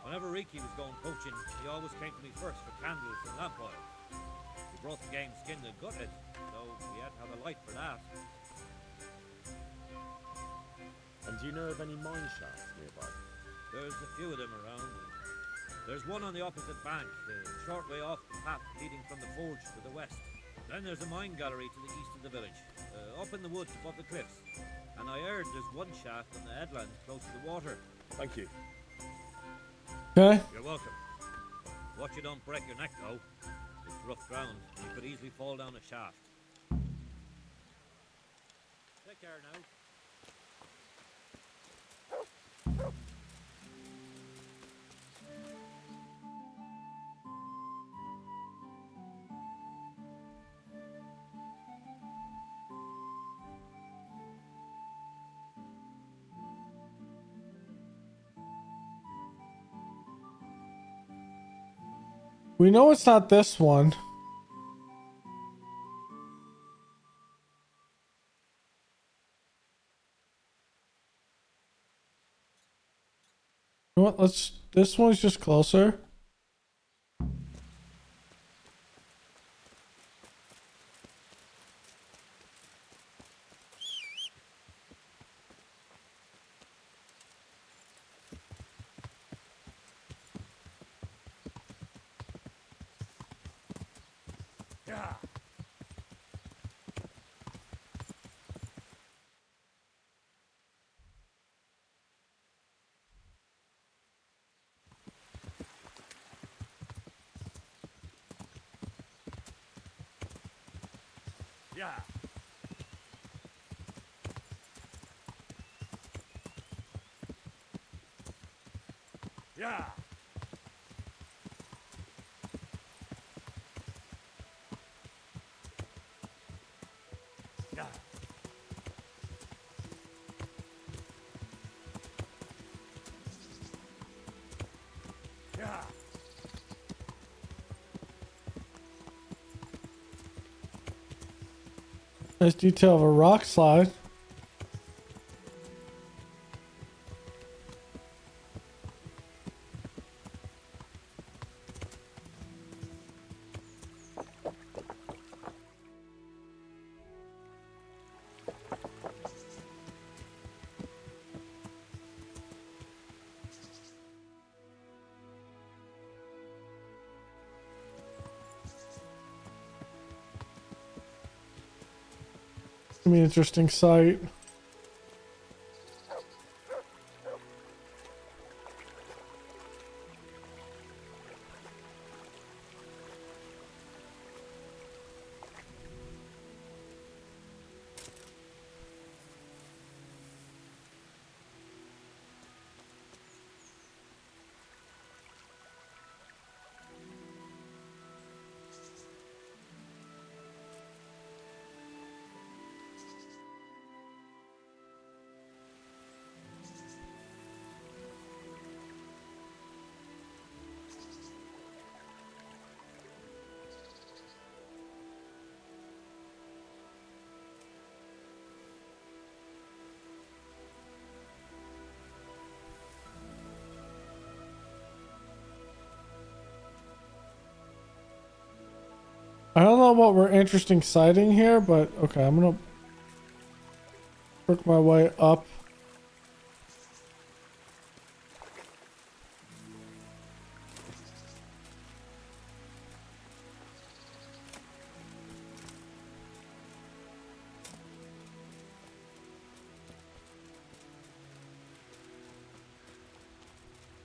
Whenever Riki was going poaching, he always came to me first for candles and lamp oil. He brought the game skinned and gutted, so we had to have a light for that. And do you know of any mine shafts nearby? There's a few of them around. There's one on the opposite bank, a short way off the path leading from the forge to the west. Then there's a mine gallery to the east of the village, up in the woods above the cliffs. And I heard there's one shaft on the headland close to the water. Thank you. Okay. You're welcome. Watch you don't break your neck, though. It's rough ground, and you could easily fall down a shaft. Take care now. We know it's not this one. You know what? This one's just closer. Yeah. Yeah. Yeah. Yeah. Yeah. Nice detail of a rock slide. Gonna be an interesting sight. I don't know what we're interesting sighting here, but okay, I'm gonna work my way up.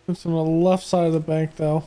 It's on the left side of the bank, though.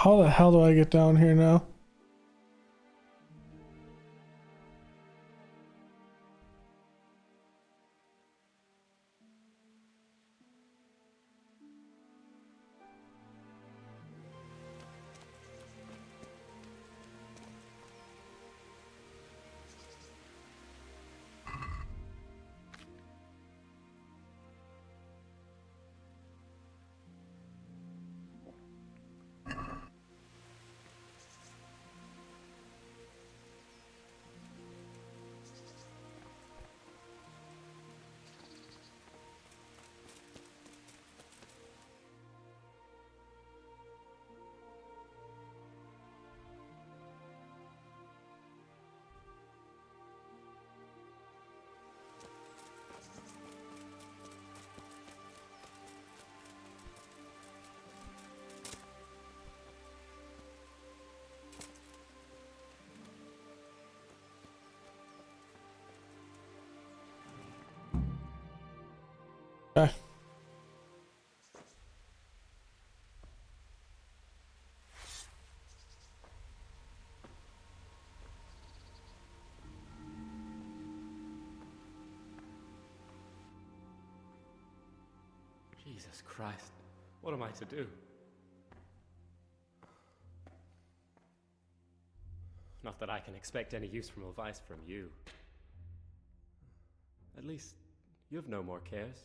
How the hell do I get down here now? Okay. Jesus Christ, what am I to do? Not that I can expect any useful advice from you. At least, you've no more cares.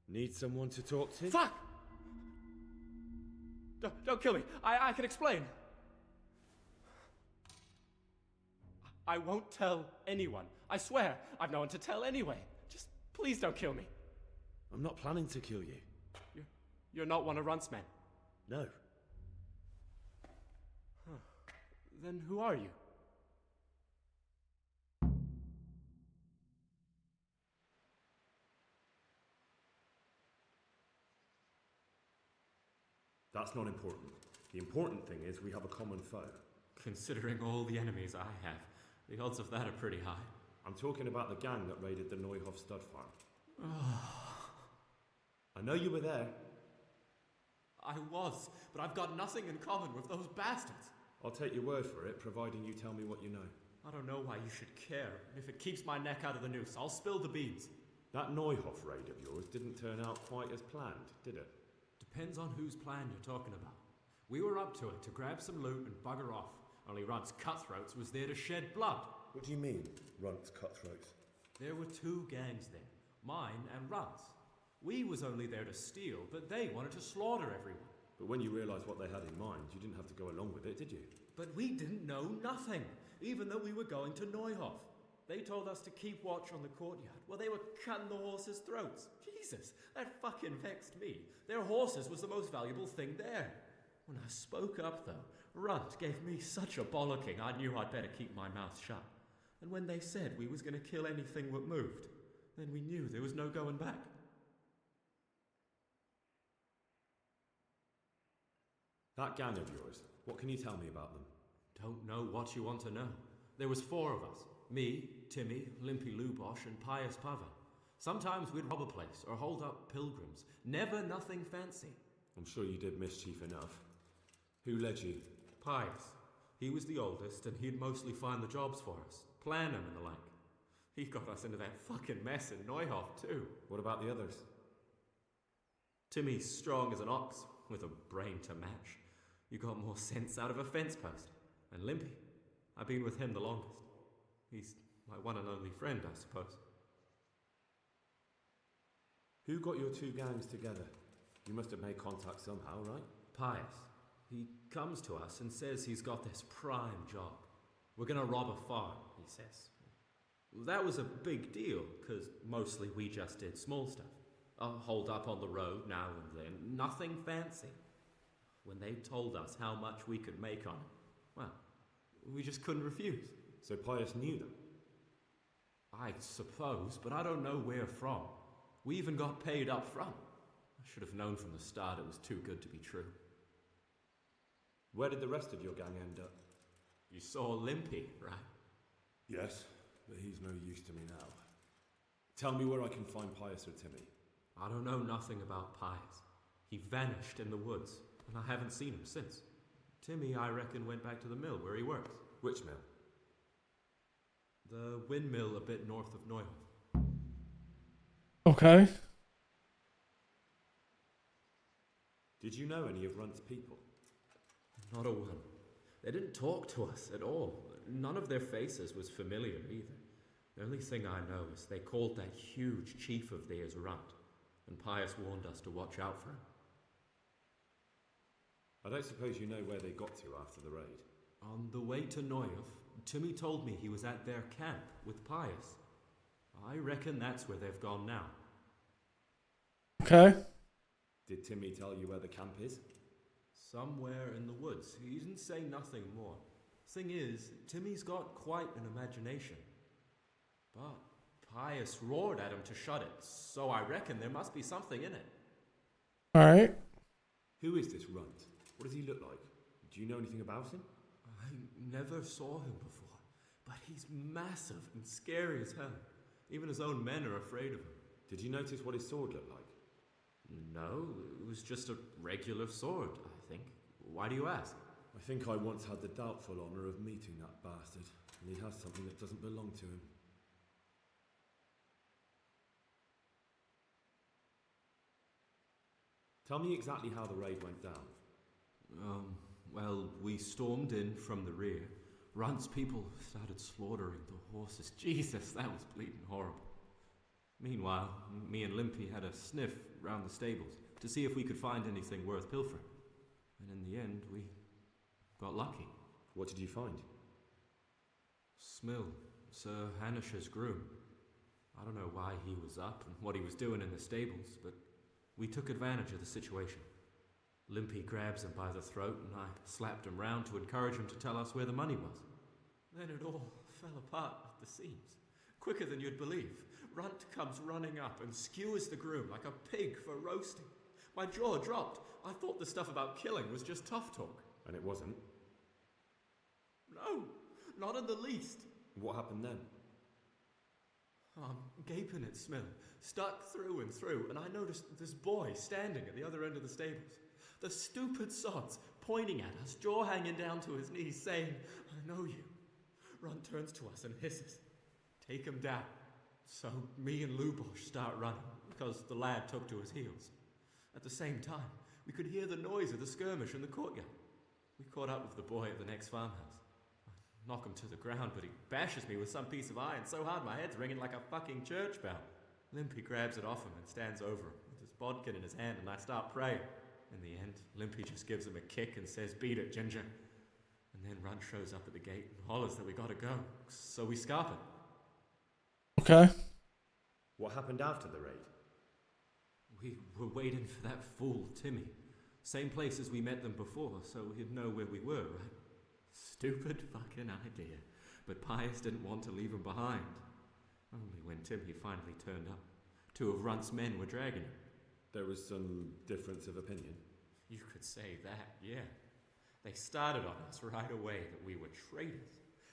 Need someone to talk to? Fuck! Don't kill me. I can explain. I won't tell anyone. I swear. I've no one to tell anyway. Just please don't kill me. I'm not planning to kill you. You're not one of Runt's men? No. Huh. Then who are you? That's not important. The important thing is we have a common foe. Considering all the enemies I have, the odds of that are pretty high. I'm talking about the gang that raided the Neuhof stud farm. I know you were there. I was, but I've got nothing in common with those bastards. I'll take your word for it, providing you tell me what you know. I don't know why you should care. If it keeps my neck out of the noose, I'll spill the beans. That Neuhof raid of yours didn't turn out quite as planned, did it? Depends on whose plan you're talking about. We were up to it to grab some loot and bugger off. Only Runt's cutthroats was there to shed blood. What do you mean, Runt's cutthroats? There were two gangs there, mine and Runt's. We was only there to steal, but they wanted to slaughter everyone. But when you realised what they had in mind, you didn't have to go along with it, did you? But we didn't know nothing, even though we were going to Neuhof. They told us to keep watch on the courtyard while they were cutting the horses' throats. Jesus, that fucking vexed me. Their horses was the most valuable thing there. When I spoke up, though, Runt gave me such a bollocking I knew I'd better keep my mouth shut. And when they said we was going to kill anything that moved, then we knew there was no going back. That gang of yours, what can you tell me about them? Don't know what you want to know. There was 4 of us. Me, Timmy, Limpy Lubosh, and Pius Pava. Sometimes we'd rob a place or hold up pilgrims. Never nothing fancy. I'm sure you did mischief enough. Who led you? Pius. He was the oldest, and he'd mostly find the jobs for us, plan them and the like. He got us into that fucking mess in Neuhof, too. What about the others? Timmy's strong as an ox, with a brain to match. You got more sense out of a fence post. And Limpy, I've been with him the longest. He's my one and only friend, I suppose. Who got your 2 gangs together? You must have made contact somehow, right? Pius. He comes to us and says he's got this prime job. We're gonna rob a farm, he says. That was a big deal, because mostly we just did small stuff. Hold up on the road now and then, nothing fancy. When they told us how much we could make on it, well, we just couldn't refuse. So Pius knew them? I suppose, but I don't know where from. We even got paid up front. I should have known from the start it was too good to be true. Where did the rest of your gang end up? You saw Limpy, right? Yes, but he's no use to me now. Tell me where I can find Pius or Timmy. I don't know nothing about Pius. He vanished in the woods, and I haven't seen him since. Timmy, I reckon, went back to the mill where he works. Which mill? The windmill a bit north of Neuhof. Okay. Did you know any of Runt's people? Not a one. They didn't talk to us at all. None of their faces was familiar either. The only thing I know is they called that huge chief of theirs Runt, and Pius warned us to watch out for him. I don't suppose you know where they got to after the raid? On the way to Neuhof, Timmy told me he was at their camp with Pius. I reckon that's where they've gone now. Okay. Did Timmy tell you where the camp is? Somewhere in the woods. He didn't say nothing more. Thing is, Timmy's got quite an imagination. But Pius roared at him to shut it, so I reckon there must be something in it. Alright. Who is this Runt? What does he look like? Do you know anything about him? I never saw him before, but he's massive and scary as hell. Even his own men are afraid of him. Did you notice what his sword looked like? No, it was just a regular sword, I think. Why do you ask? I think I once had the doubtful honour of meeting that bastard, and he has something that doesn't belong to him. Tell me exactly how the raid went down. Well, we stormed in from the rear. Runt's people started slaughtering the horses. Jesus, that was bleeding horrible. Meanwhile, me and Limpy had a sniff round the stables to see if we could find anything worth pilfering. And in the end, we got lucky. What did you find? Smill, Sir Hanish's groom. I don't know why he was up and what he was doing in the stables, but we took advantage of the situation. Limpy grabs him by the throat and I slapped him round to encourage him to tell us where the money was. Then it all fell apart at the seams. Quicker than you'd believe. Runt comes running up and skewers the groom like a pig for roasting. My jaw dropped. I thought the stuff about killing was just tough talk. And it wasn't? No, not in the least. What happened then? I'm gaping at Smill, stuck through and through, and I noticed this boy standing at the other end of the stables. The stupid sods pointing at us, jaw hanging down to his knees, saying, "I know you." Runt turns to us and hisses, "Take him down." So me and Lubosh start running, because the lad took to his heels. At the same time, we could hear the noise of the skirmish in the courtyard. We caught up with the boy at the next farmhouse. I knock him to the ground, but he bashes me with some piece of iron so hard my head's ringing like a fucking church bell. Limpy grabs it off him and stands over him with his bodkin in his hand, and I start praying. In the end, Limpy just gives him a kick and says, "Beat it, Ginger." And then Runt shows up at the gate and hollers that we gotta go, so we scarp it. Okay. What happened after the raid? We were waiting for that fool, Timmy. Same place as we met them before, so he'd know where we were, right? Stupid fucking idea. But Pius didn't want to leave him behind. Only when Timmy finally turned up, 2 of Runt's men were dragging him. There was some difference of opinion. You could say that, yeah. They started on us right away that we were traitors.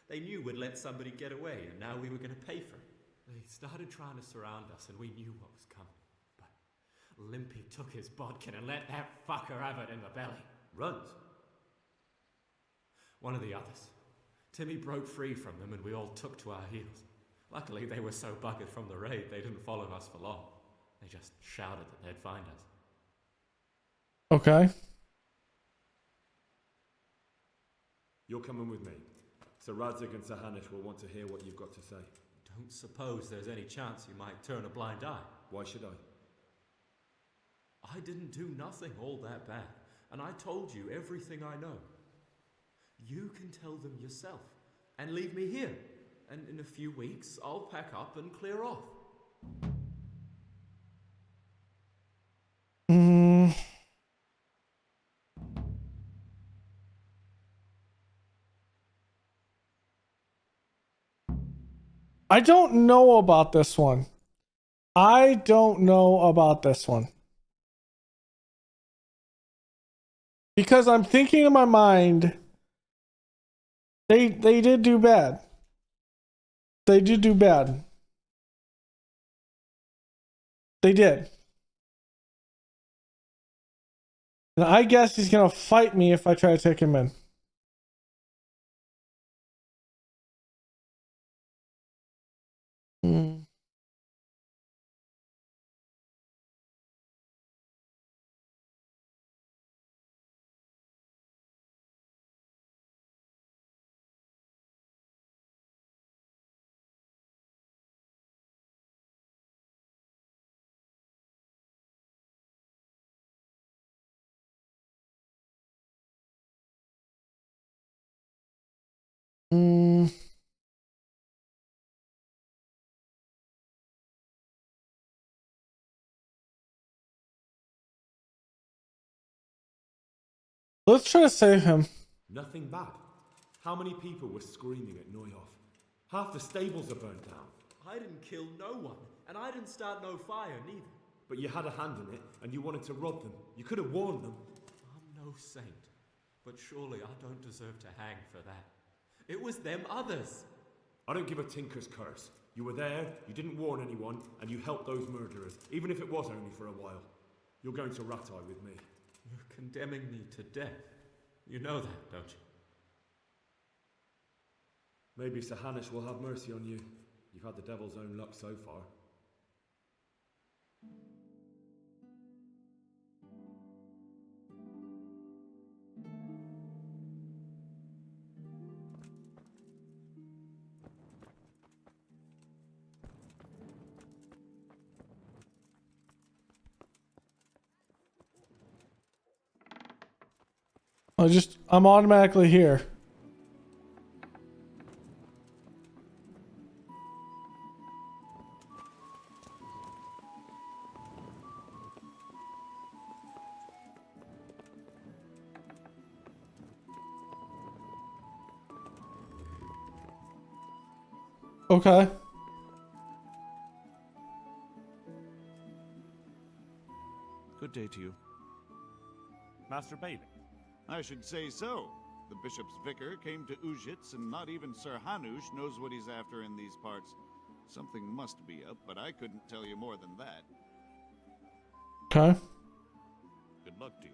They knew we'd let somebody get away, and now we were going to pay for it. They started trying to surround us, and we knew what was coming. But Limpy took his bodkin and let that fucker have it in the belly. Runt? One of the others. Timmy broke free from them, and we all took to our heels. Luckily, they were so buggered from the raid, they didn't follow us for long. They just shouted that they'd find us. Okay. You're coming with me. Sir Radzig and Sir Hanush will want to hear what you've got to say. Don't suppose there's any chance you might turn a blind eye. Why should I? I didn't do nothing all that bad, and I told you everything I know. You can tell them yourself, and leave me here. And in a few weeks, I'll pack up and clear off. I don't know about this one. I don't know about this one. Because I'm thinking in my mind, they did do bad. They did do bad. They did. And I guess he's gonna fight me if I try to take him in. Let's try to save him. Nothing bad. How many people were screaming at Neuhoff? Half the stables are burnt down. I didn't kill no one, and I didn't start no fire neither. But you had a hand in it, and you wanted to rob them. You could have warned them. I'm no saint, but surely I don't deserve to hang for that. It was them others. I don't give a tinker's curse. You were there, you didn't warn anyone, and you helped those murderers, even if it was only for a while. You're going to Ratai with me. You're condemning me to death. You know that, don't you? Maybe Sir Hanush will have mercy on you. You've had the devil's own luck so far. I'm automatically here. Okay. Good day to you. Master Bailey. I should say so. The bishop's vicar came to Ujits, and not even Sir Hanush knows what he's after in these parts. Something must be up, but I couldn't tell you more than that. Okay. Good luck to you.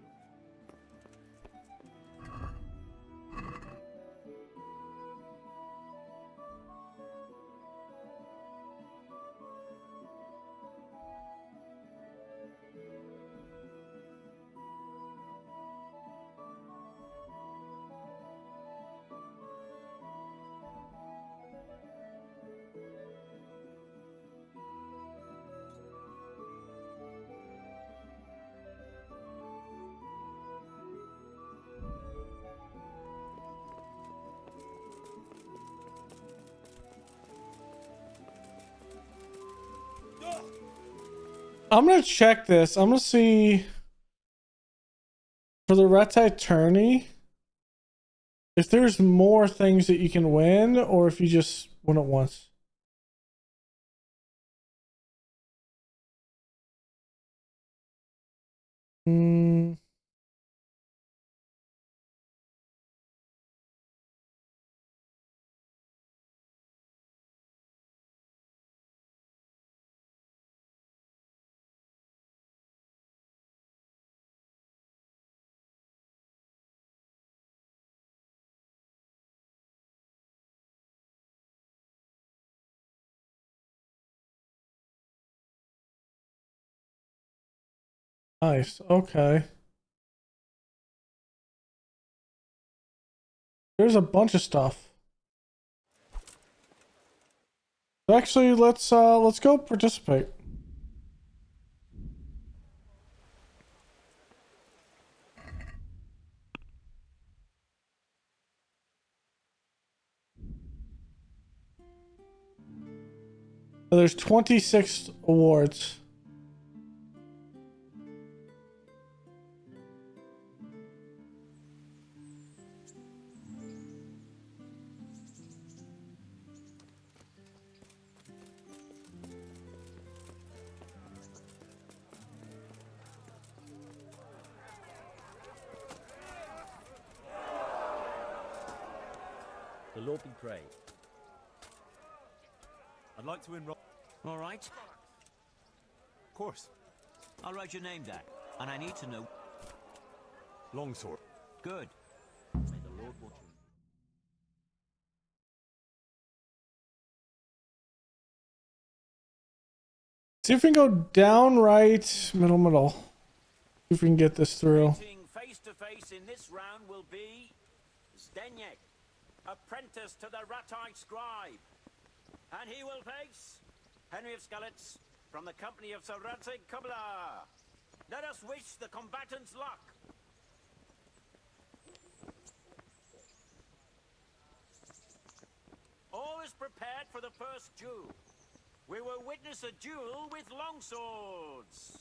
I'm gonna check this. I'm gonna see for the Retai tourney if there's more things that you can win or if you just win it once. Hmm. Nice. Okay. There's a bunch of stuff. Actually, let's go participate. There's 26 awards. The Lord be praised. I'd like to enroll. All right. Of course. I'll write your name down, and I need to know. Longsword. Good. May the Lord watch you. See if we can go down, right, middle. See if we can get this through. Face to face in this round will be Zdeněk, apprentice to the Ratai scribe. And he will face Henry of Skalitz from the company of Sir Radzig Kubla. Let us wish the combatants luck. All is prepared for the first duel. We will witness a duel with longswords.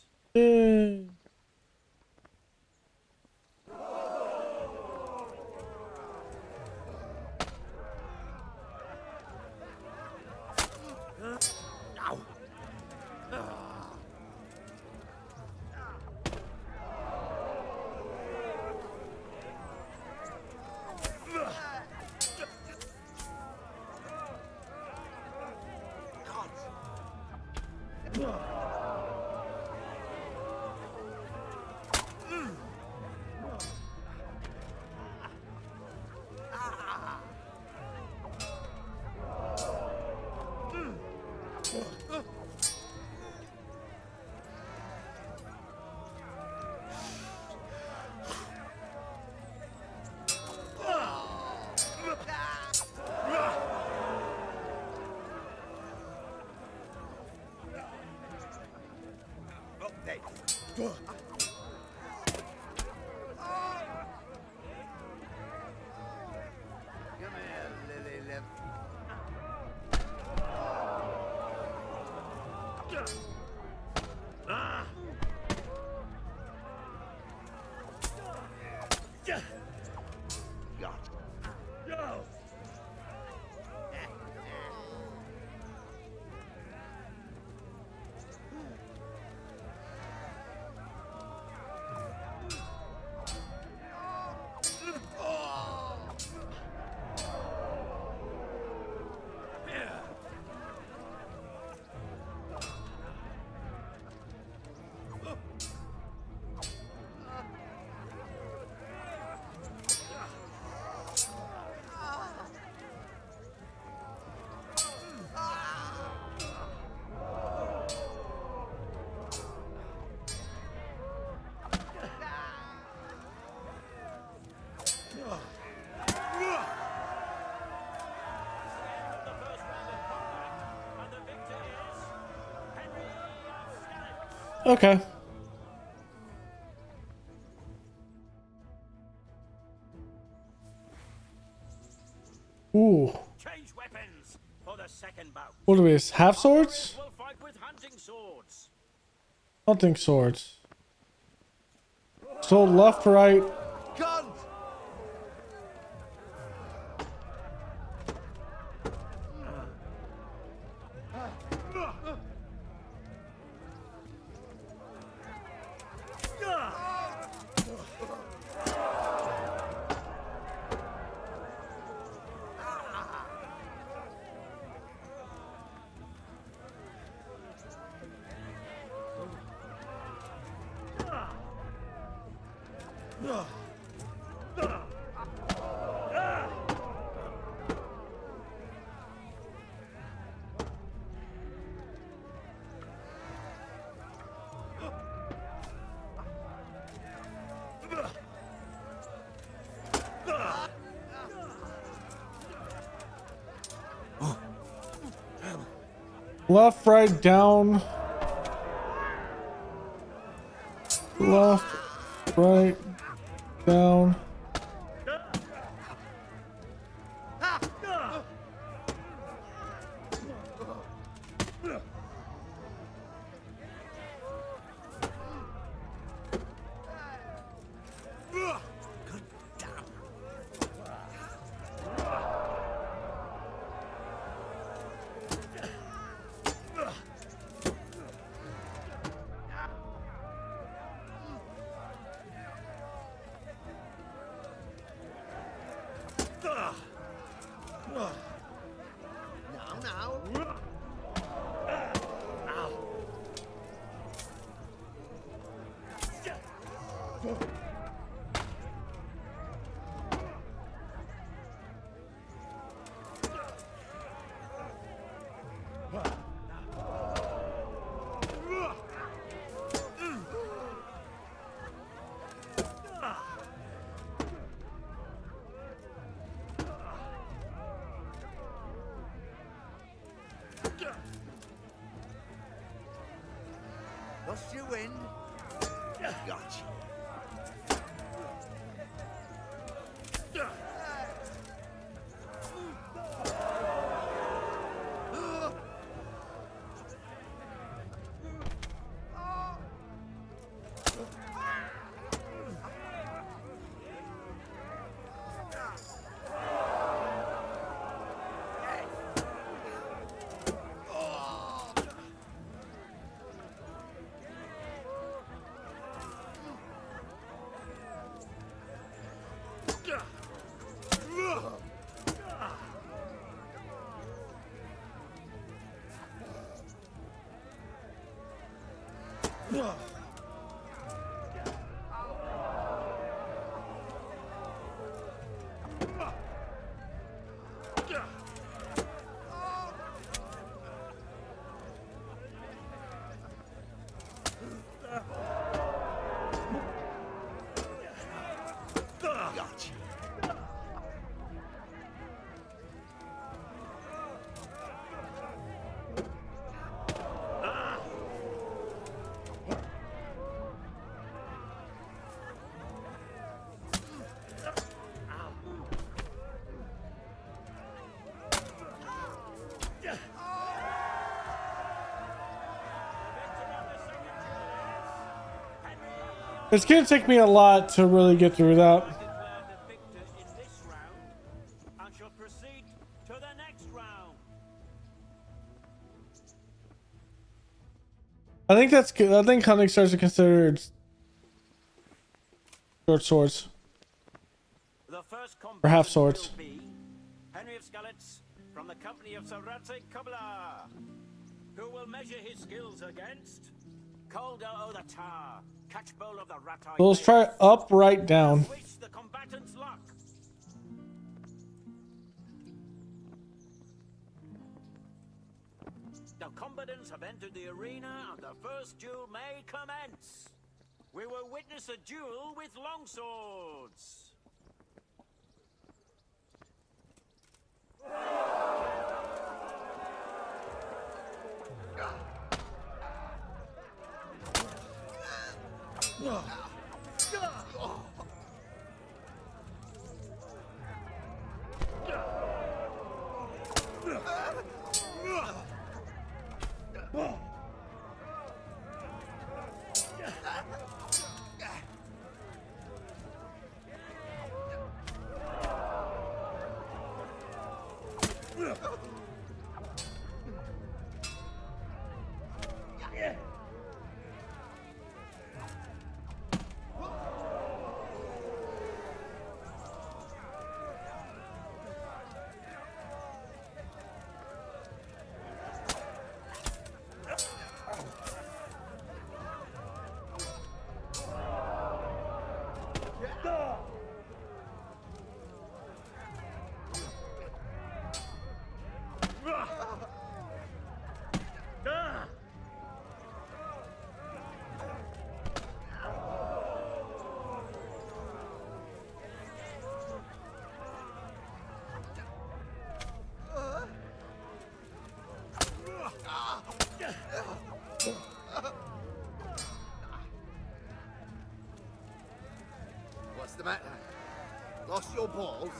Okay. Ooh. Change weapons for the second bout. What are these? Half swords? Will fight with hunting swords. Hunting swords. So left, right. Guns! Left, right, down. Left, right, down. Lost your wind? Gotcha. It's gonna take me a lot to really get through that. And shall proceed to the next round. I think that's good. I think hunting swords are considered short swords. The first Or half swords. will be Henry of Skalitz from the company of Sir Radzig Kubla, who will measure his skills against Calder o' the Tar, Catchbowl of the Ratai. So let's try up, right, down. Wish the combatants luck. The combatants have entered the arena and the first duel may commence. We will witness a duel with longswords. What's the matter? Lost your balls?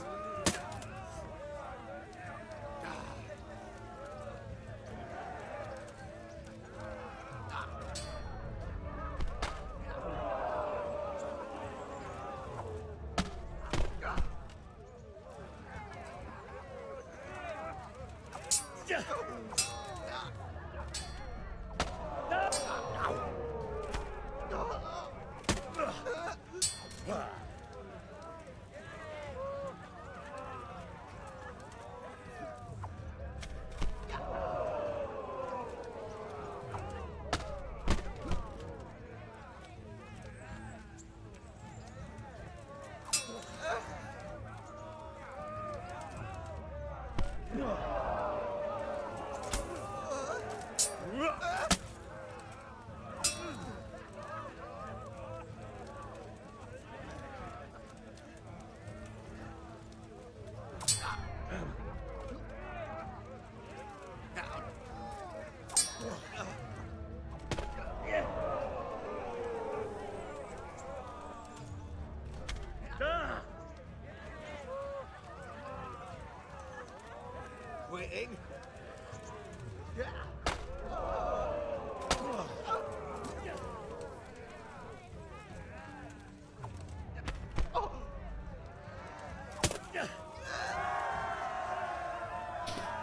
Quitting?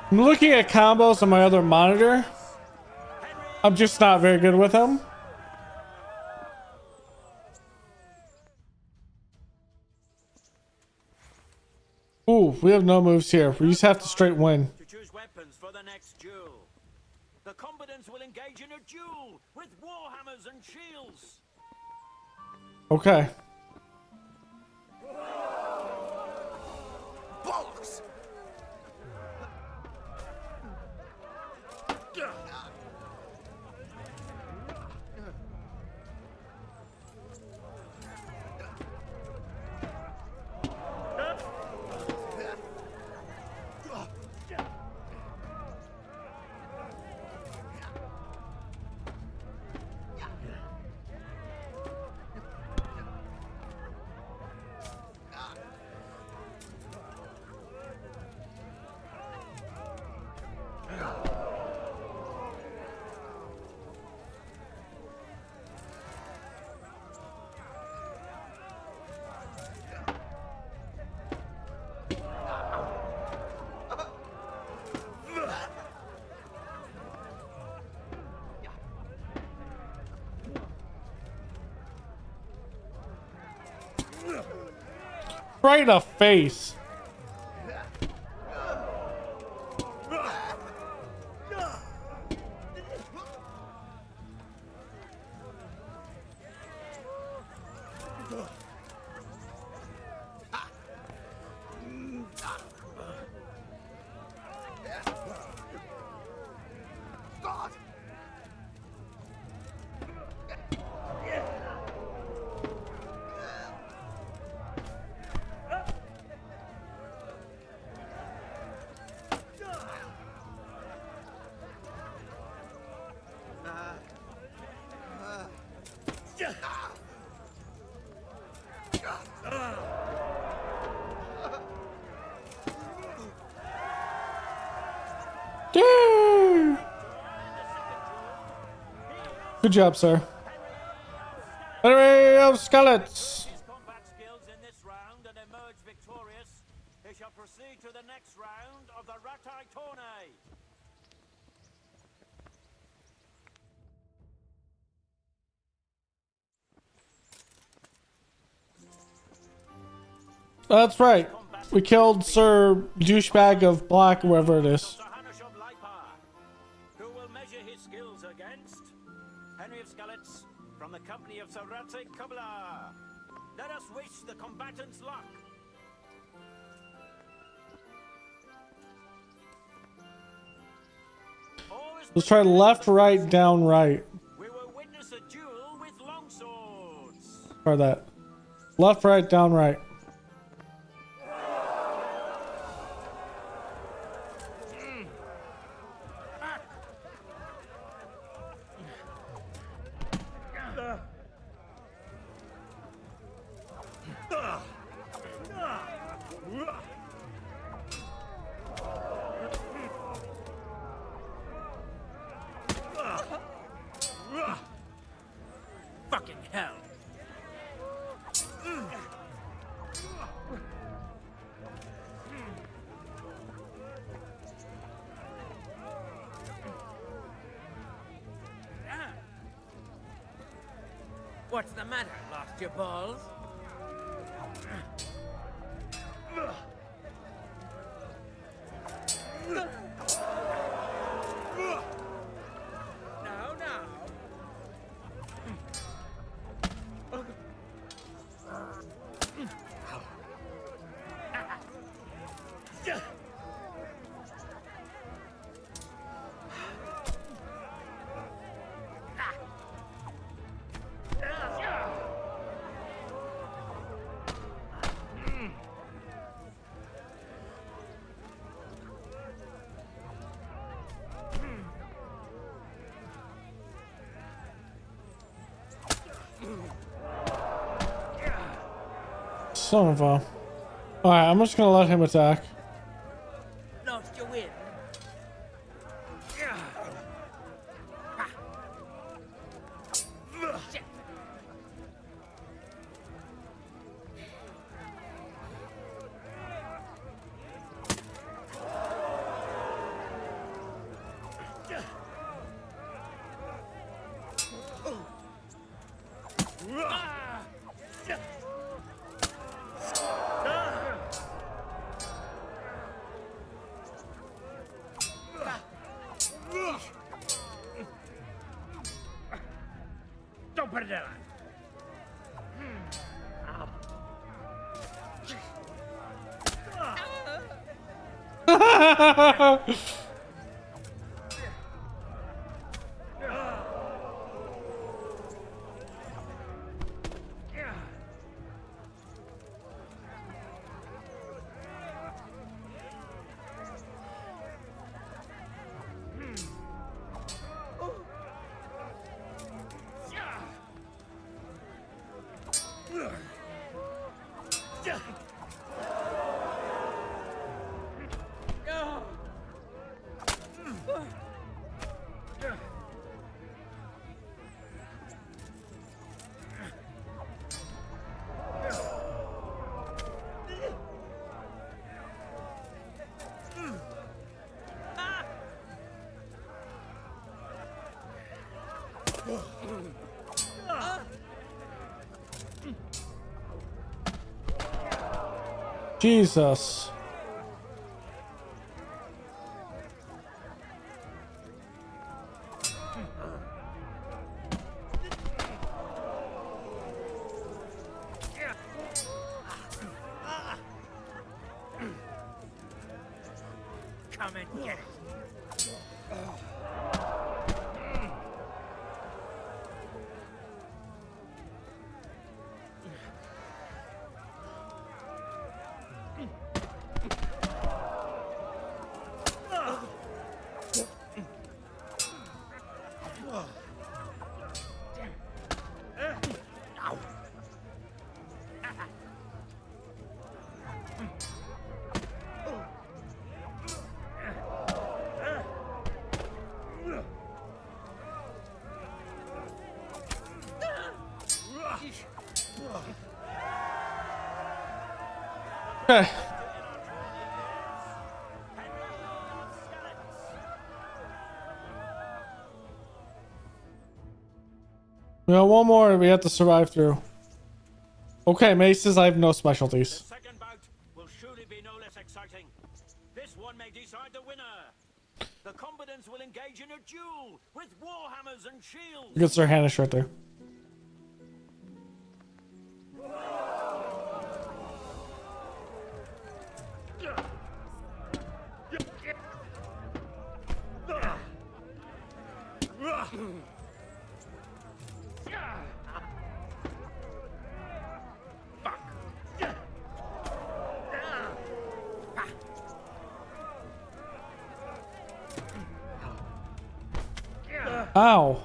I'm looking at combos on my other monitor. I'm just not very good with them. Ooh, we have no moves here. We just have to straight win. To choose weapons for the next duel. The combatants will engage in a duel with warhammers and shields. Okay. Bollocks! Right in the face. God! Damn. Good job, sir. Enemy of skeletons. His combat skills in this round and emerge victorious. His shall proceed to the next round of the Ratai Tourney. That's right. We killed Sir Douchebag of Black, whoever it is. Who will measure his skills against Henry of Skalitz from the company of Sir Ratai Kubla. Let us wish the combatants luck. Let's try left, right, down, right. We will witness a duel with longswords. Try that. Left, right, down, right. Fucking hell. What's the matter? Lost your balls? Now, now. Son of a... Alright, I'm just gonna let him attack. Lost your wind. Shit. Don't put it down. Jesus. Come and get it. Okay. We got one more we have to survive through. Okay, maces, I have no specialties. Second bout will surely be no less exciting. This one may decide the winner. The combatants will engage in a duel with warhammers and shields. Good Sir Hanish right there. Ow.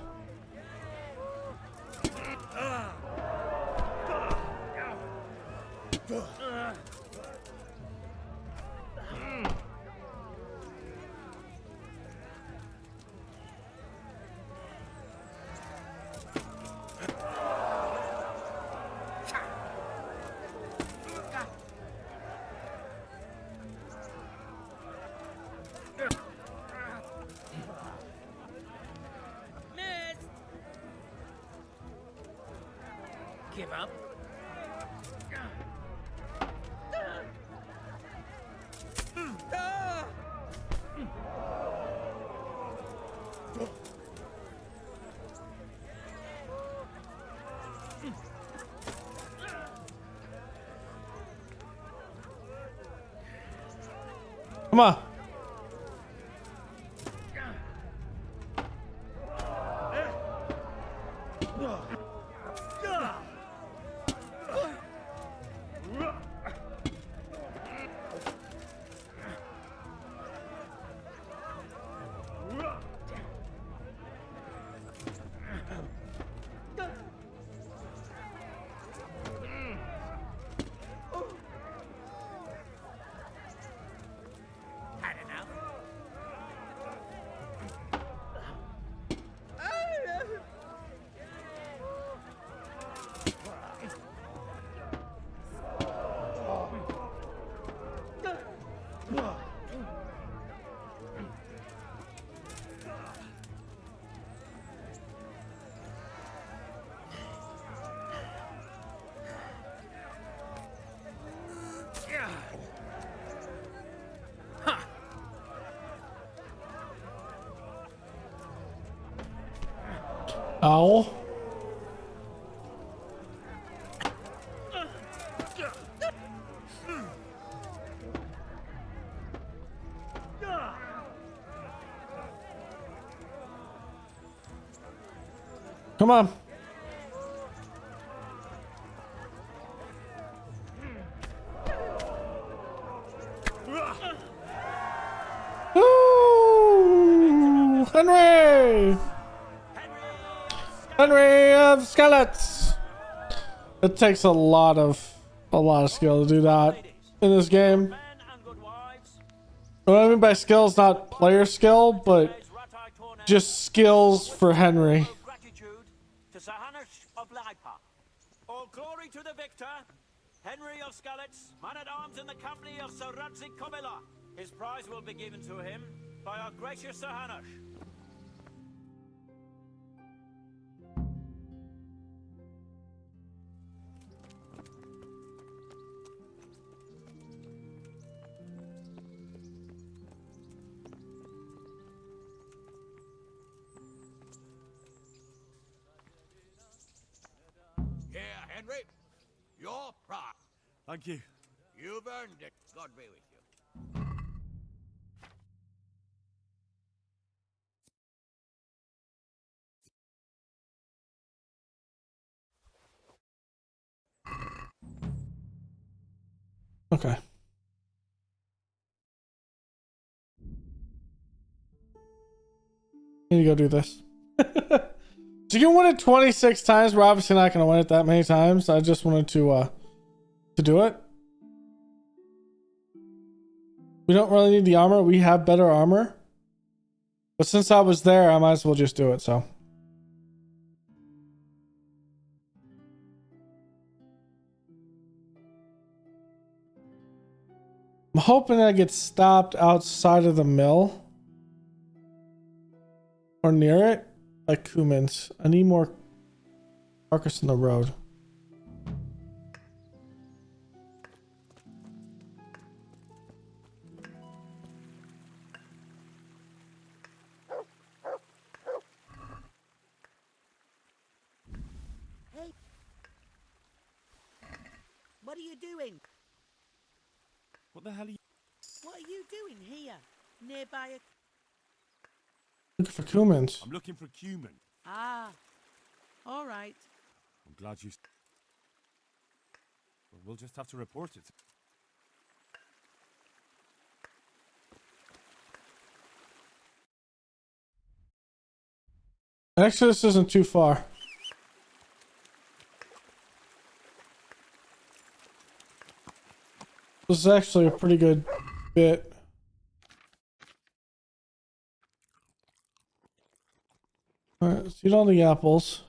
Give up. Come on. Ow. Come on. Ooh, Henry! Henry of Skeleton! It takes a lot of skill to do that in this game. What I mean by skill is not player skill, but just skills for Henry. To Sahanash of Lipa. All glory to the victor, Henry of Skalitz, man-at-arms in the company of Sir Radzik Komila. His prize will be given to him by our gracious Sahanash. Here, Henry. Your prize. Thank you. You've earned it. God be with you. Okay. Need to go do this. So you can win it 26 times. We're obviously not going to win it that many times. I just wanted to do it. We don't really need the armor. We have better armor. But since I was there, I might as well just do it, so. I'm hoping I get stopped outside of the mill. Or near it. Like Kumans. I need more Carcass in the road. Hey. What are you doing? What the hell are you? What are you doing here? Nearby a... Looking for cumins. I'm looking for cumin. Ah. All right. I'm glad you... Well, we'll just have to report it. Exodus isn't too far. This is actually a pretty good bit. Alright, let's eat all the apples.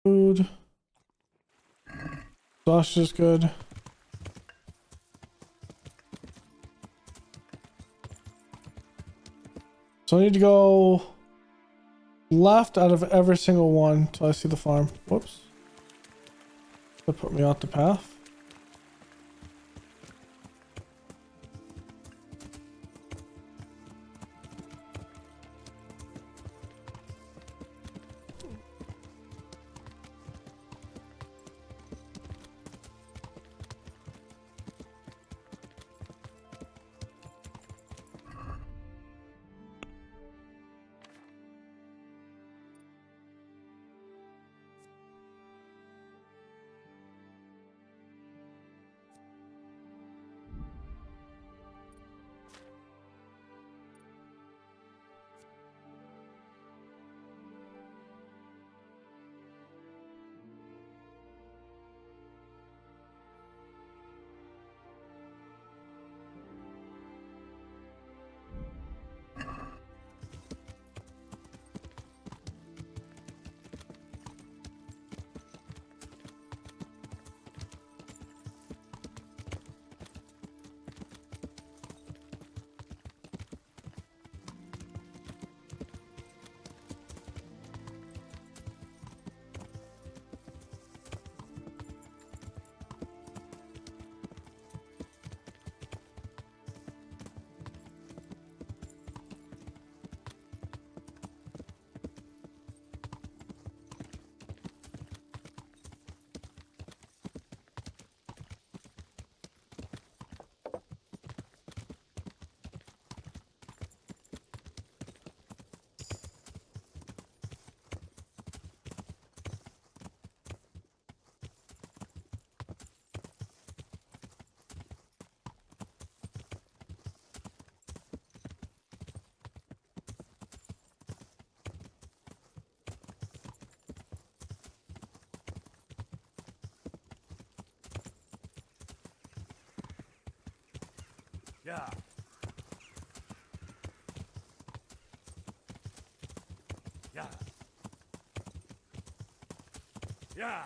Food. Sausage is good. So I need to go left out of every single one till I see the farm. Whoops. That put me off the path. Yeah. Yeah. Yeah.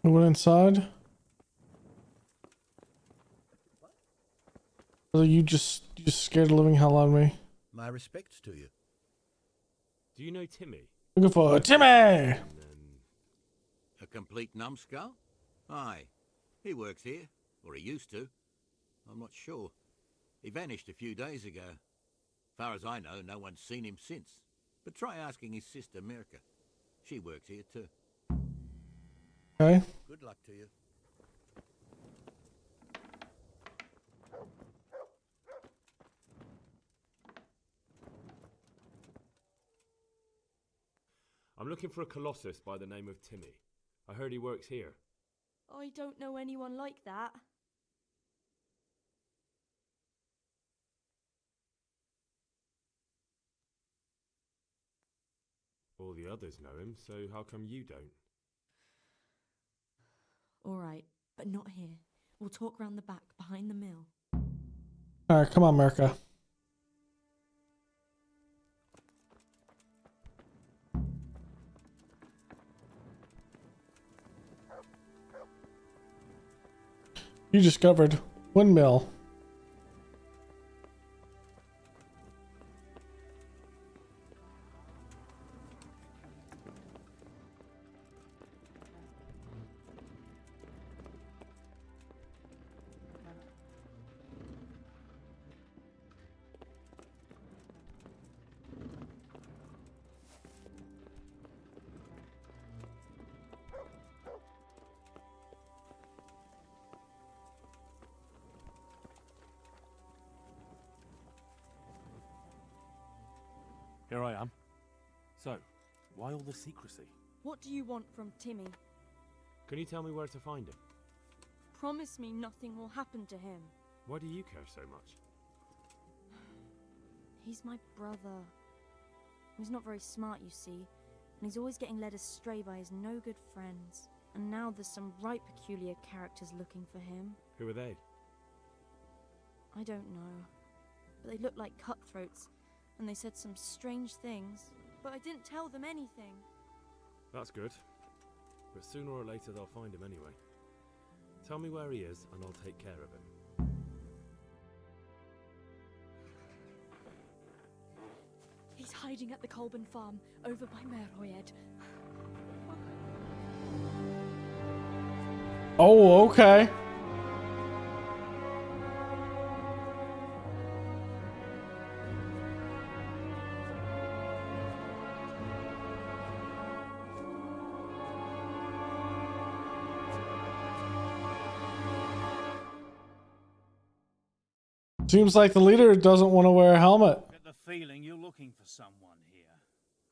I went inside. You just scared the living hell out of me. My respects to you. Do you know Timmy? Looking for Timmy! A complete numbskull? Aye. He works here. Or he used to. I'm not sure. He vanished a few days ago. Far as I know, no one's seen him since. But try asking his sister, Mirka. She works here too. Okay. Good luck to you. I'm looking for a colossus by the name of Timmy. I heard he works here. I don't know anyone like that. All the others know him, so how come you don't? All right, but not here. We'll talk round the back, behind the mill. All right, come on, America. You discovered windmill. Here I am. So, why all the secrecy? What do you want from Timmy? Can you tell me where to find him? Promise me nothing will happen to him. Why do you care so much? He's my brother. He's not very smart, you see, and he's always getting led astray by his no-good friends. And now there's some right peculiar characters looking for him. Who are they? I don't know, but they look like cutthroats, and they said some strange things, but I didn't tell them anything. That's good. But sooner or later they'll find him anyway. Tell me where he is and I'll take care of him. He's hiding at the Colburn farm, over by Merhoyed. Oh, okay. Seems like the leader doesn't want to wear a helmet. Get the feeling you're looking for someone here.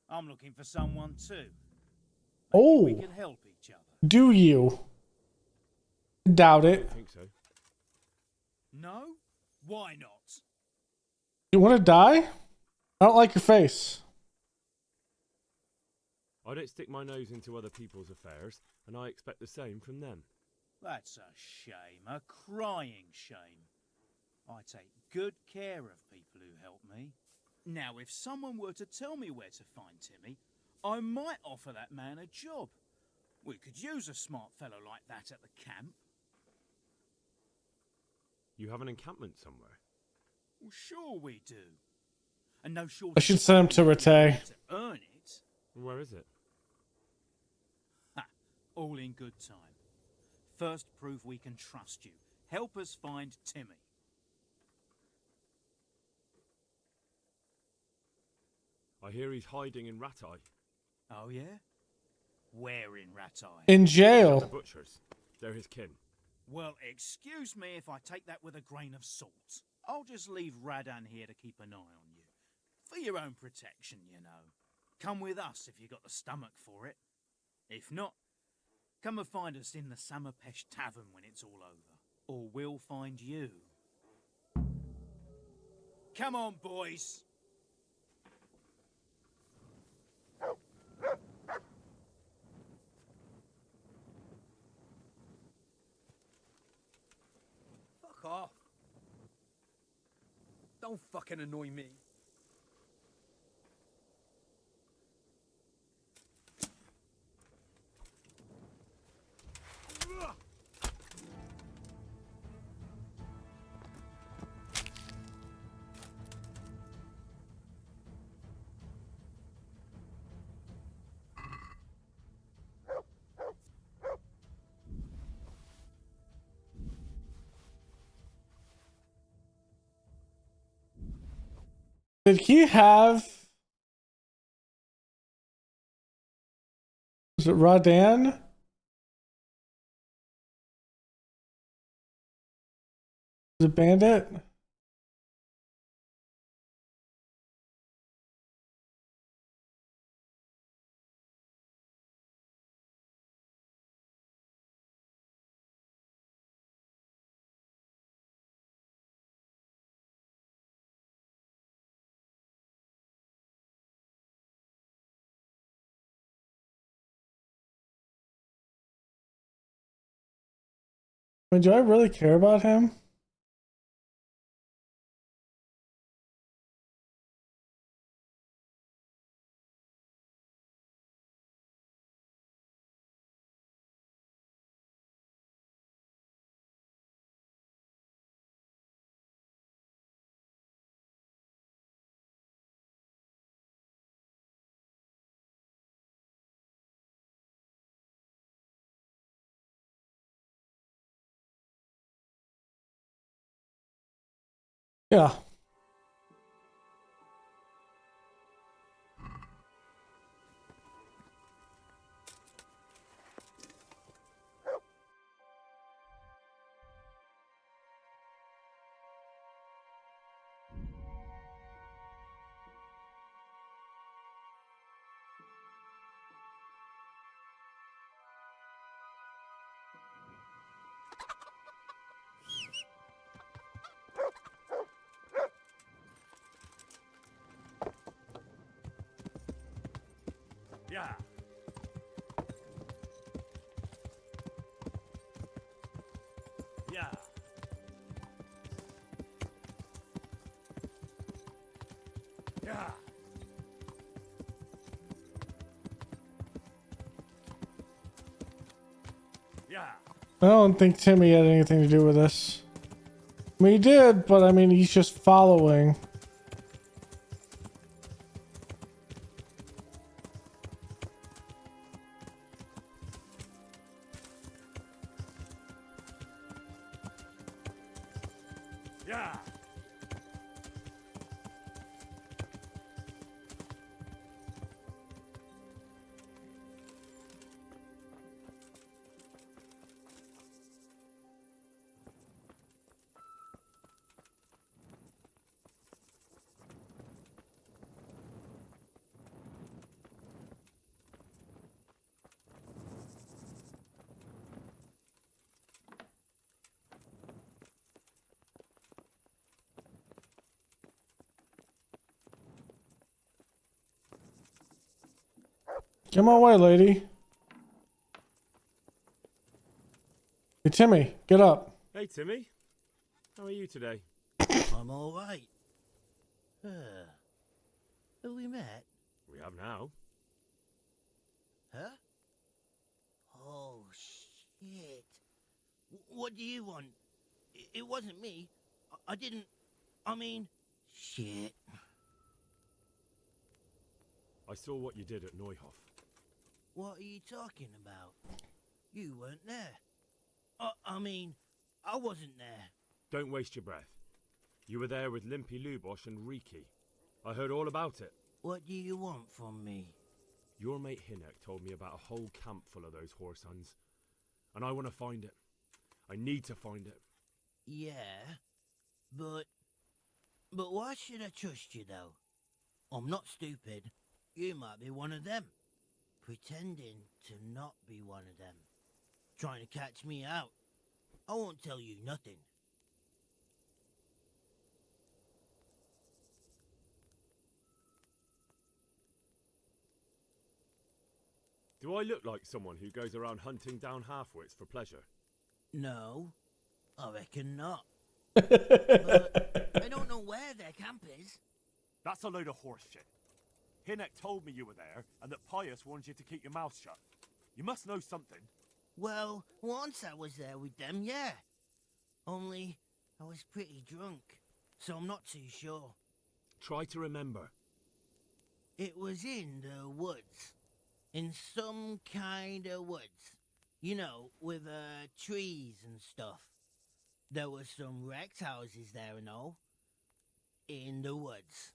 I'm looking for someone too. Oh, We can help each other. do you? Doubt it. I think so. No? Why not? You want to die? I don't like your face. I don't stick my nose into other people's affairs, and I expect the same from them. That's a shame, a crying shame. I take good care of people who help me. Now, if someone were to tell me where to find Timmy, I might offer that man a job. We could use a smart fellow like that at the camp. You have an encampment somewhere? Well, sure we do. And no shortage I should send him to Rattay. to earn it. Where is it? Ha! All in good time. First, prove we can trust you. Help us find Timmy. I hear he's hiding in Rattay. Oh, yeah? Where in Rattay? In The jail. butchers. They're his kin. Well, excuse me if I take that with a grain of salt. I'll just leave Radan here to keep an eye on you. For your own protection, you know. Come with us if you got the stomach for it. If not, come and find us in the Summerpesh Tavern when it's all over. Or we'll find you. Come on, boys! Fuck off. Don't fucking annoy me. Did he have... Was it Radan? Was it Bandit? I mean, do I really care about him? Yeah. Yeah. Yeah. Yeah. Yeah. I don't think Timmy had anything to do with this. I mean, he did, but I mean, he's just following. Yeah. Get my way, lady. Hey, Timmy, get up. Hey, Timmy. How are you today? I'm all right. Have we met? We have now. Huh? Oh, shit. What do you want? It wasn't me. I didn't... I mean... Shit. I saw what you did at Neuhof. What are you talking about? You weren't there. I mean, I wasn't there. Don't waste your breath. You were there with Limpy Lubosh and Riki. I heard all about it. What do you want from me? Your mate Hinek told me about a whole camp full of those horse huns. And I want to find it. I need to find it. Yeah, but why should I trust you, though? I'm not stupid. You might be one of them. Pretending to not be one of them. Trying to catch me out. I won't tell you nothing. Do I look like someone who goes around hunting down half-wits for pleasure? No, I reckon not. But I don't know where their camp is. That's a load of horse shit. Hinek told me you were there, and that Pius warned you to keep your mouth shut. You must know something. Well, once I was there with them, yeah. Only, I was pretty drunk, so I'm not too sure. Try to remember. It was in the woods. In some kind of woods. You know, with trees and stuff. There were some wrecked houses there and all. In the woods.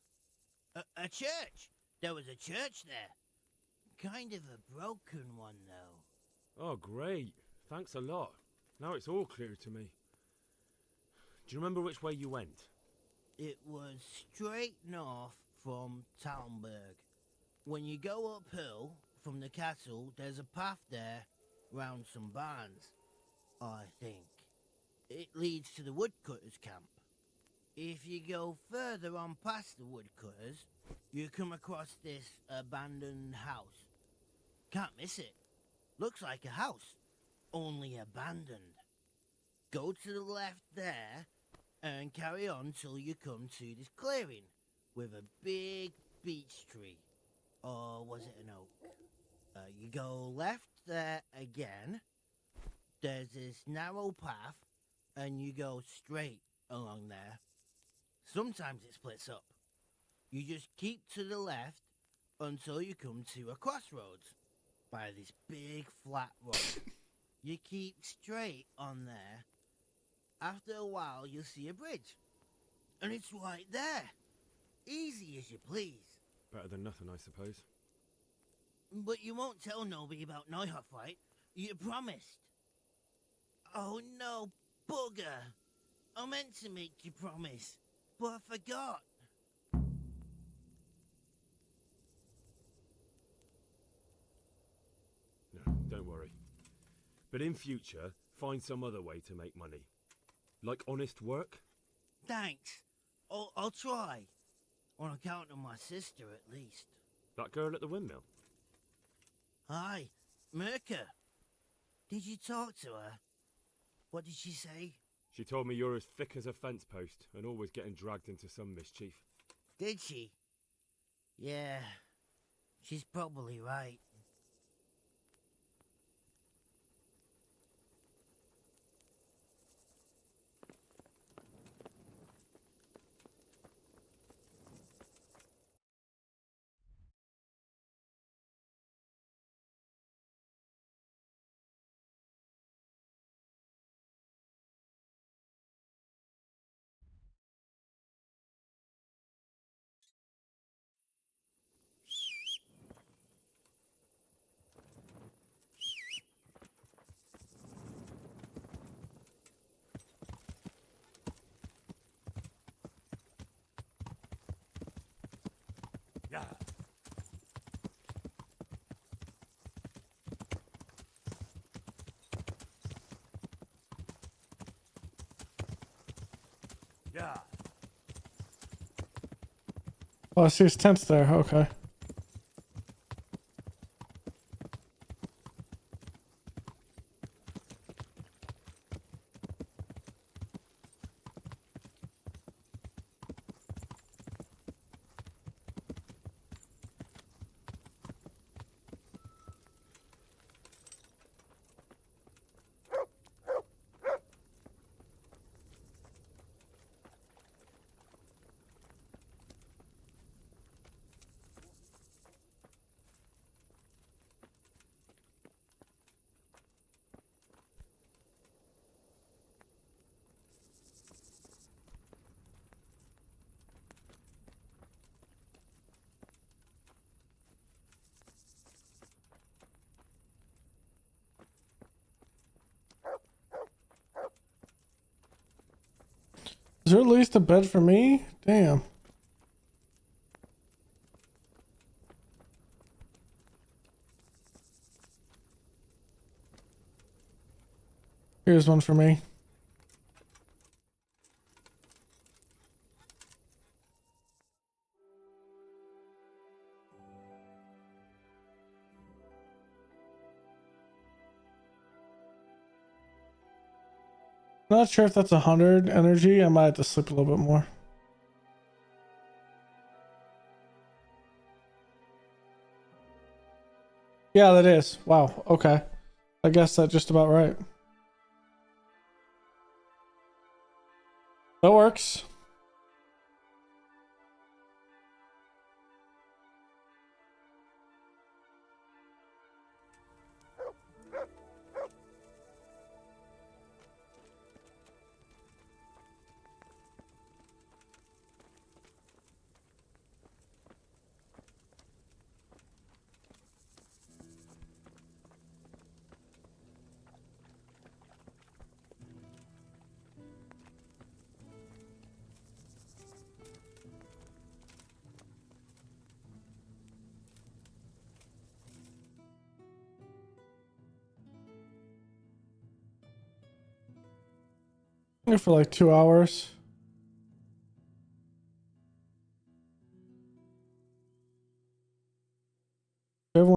A church! There was a church there. Kind of a broken one, though. Oh, great. Thanks a lot. Now it's all clear to me. Do you remember which way you went? It was straight north from Talmberg. When you go uphill from the castle, there's a path there round some barns, I think. It leads to the woodcutters' camp. If you go further on past the woodcutters, you come across this abandoned house. Can't miss it. Looks like a house, only abandoned. Go to the left there and carry on till you come to this clearing with a big beech tree. Or was it an oak? You go left there again. There's this narrow path and you go straight along there. Sometimes it splits up. You just keep to the left until you come to a crossroads by this big flat rock. You keep straight on there. After a while, you'll see a bridge. And it's right there. Easy as you please. Better than nothing, I suppose. But you won't tell nobody about Neuhoff, right? You promised. Oh no, bugger. I meant to make you promise, but I forgot. No, don't worry. But in future, find some other way to make money. Like honest work? Thanks. I'll try. On account of my sister, at least. That girl at the windmill? Hi, Mirka. Did you talk to her? What did she say? She told me you're as thick as a fence post and always getting dragged into some mischief. Did she? Yeah, she's probably right. Yeah. Yeah. Oh, I see his tents there. Okay. Is there at least a bed for me? Damn. Here's one for me. Not sure if that's 100 energy. I might have to sleep a little bit more. Yeah, that is. Wow. Okay. I guess that's just about right. That works. For like 2 hours.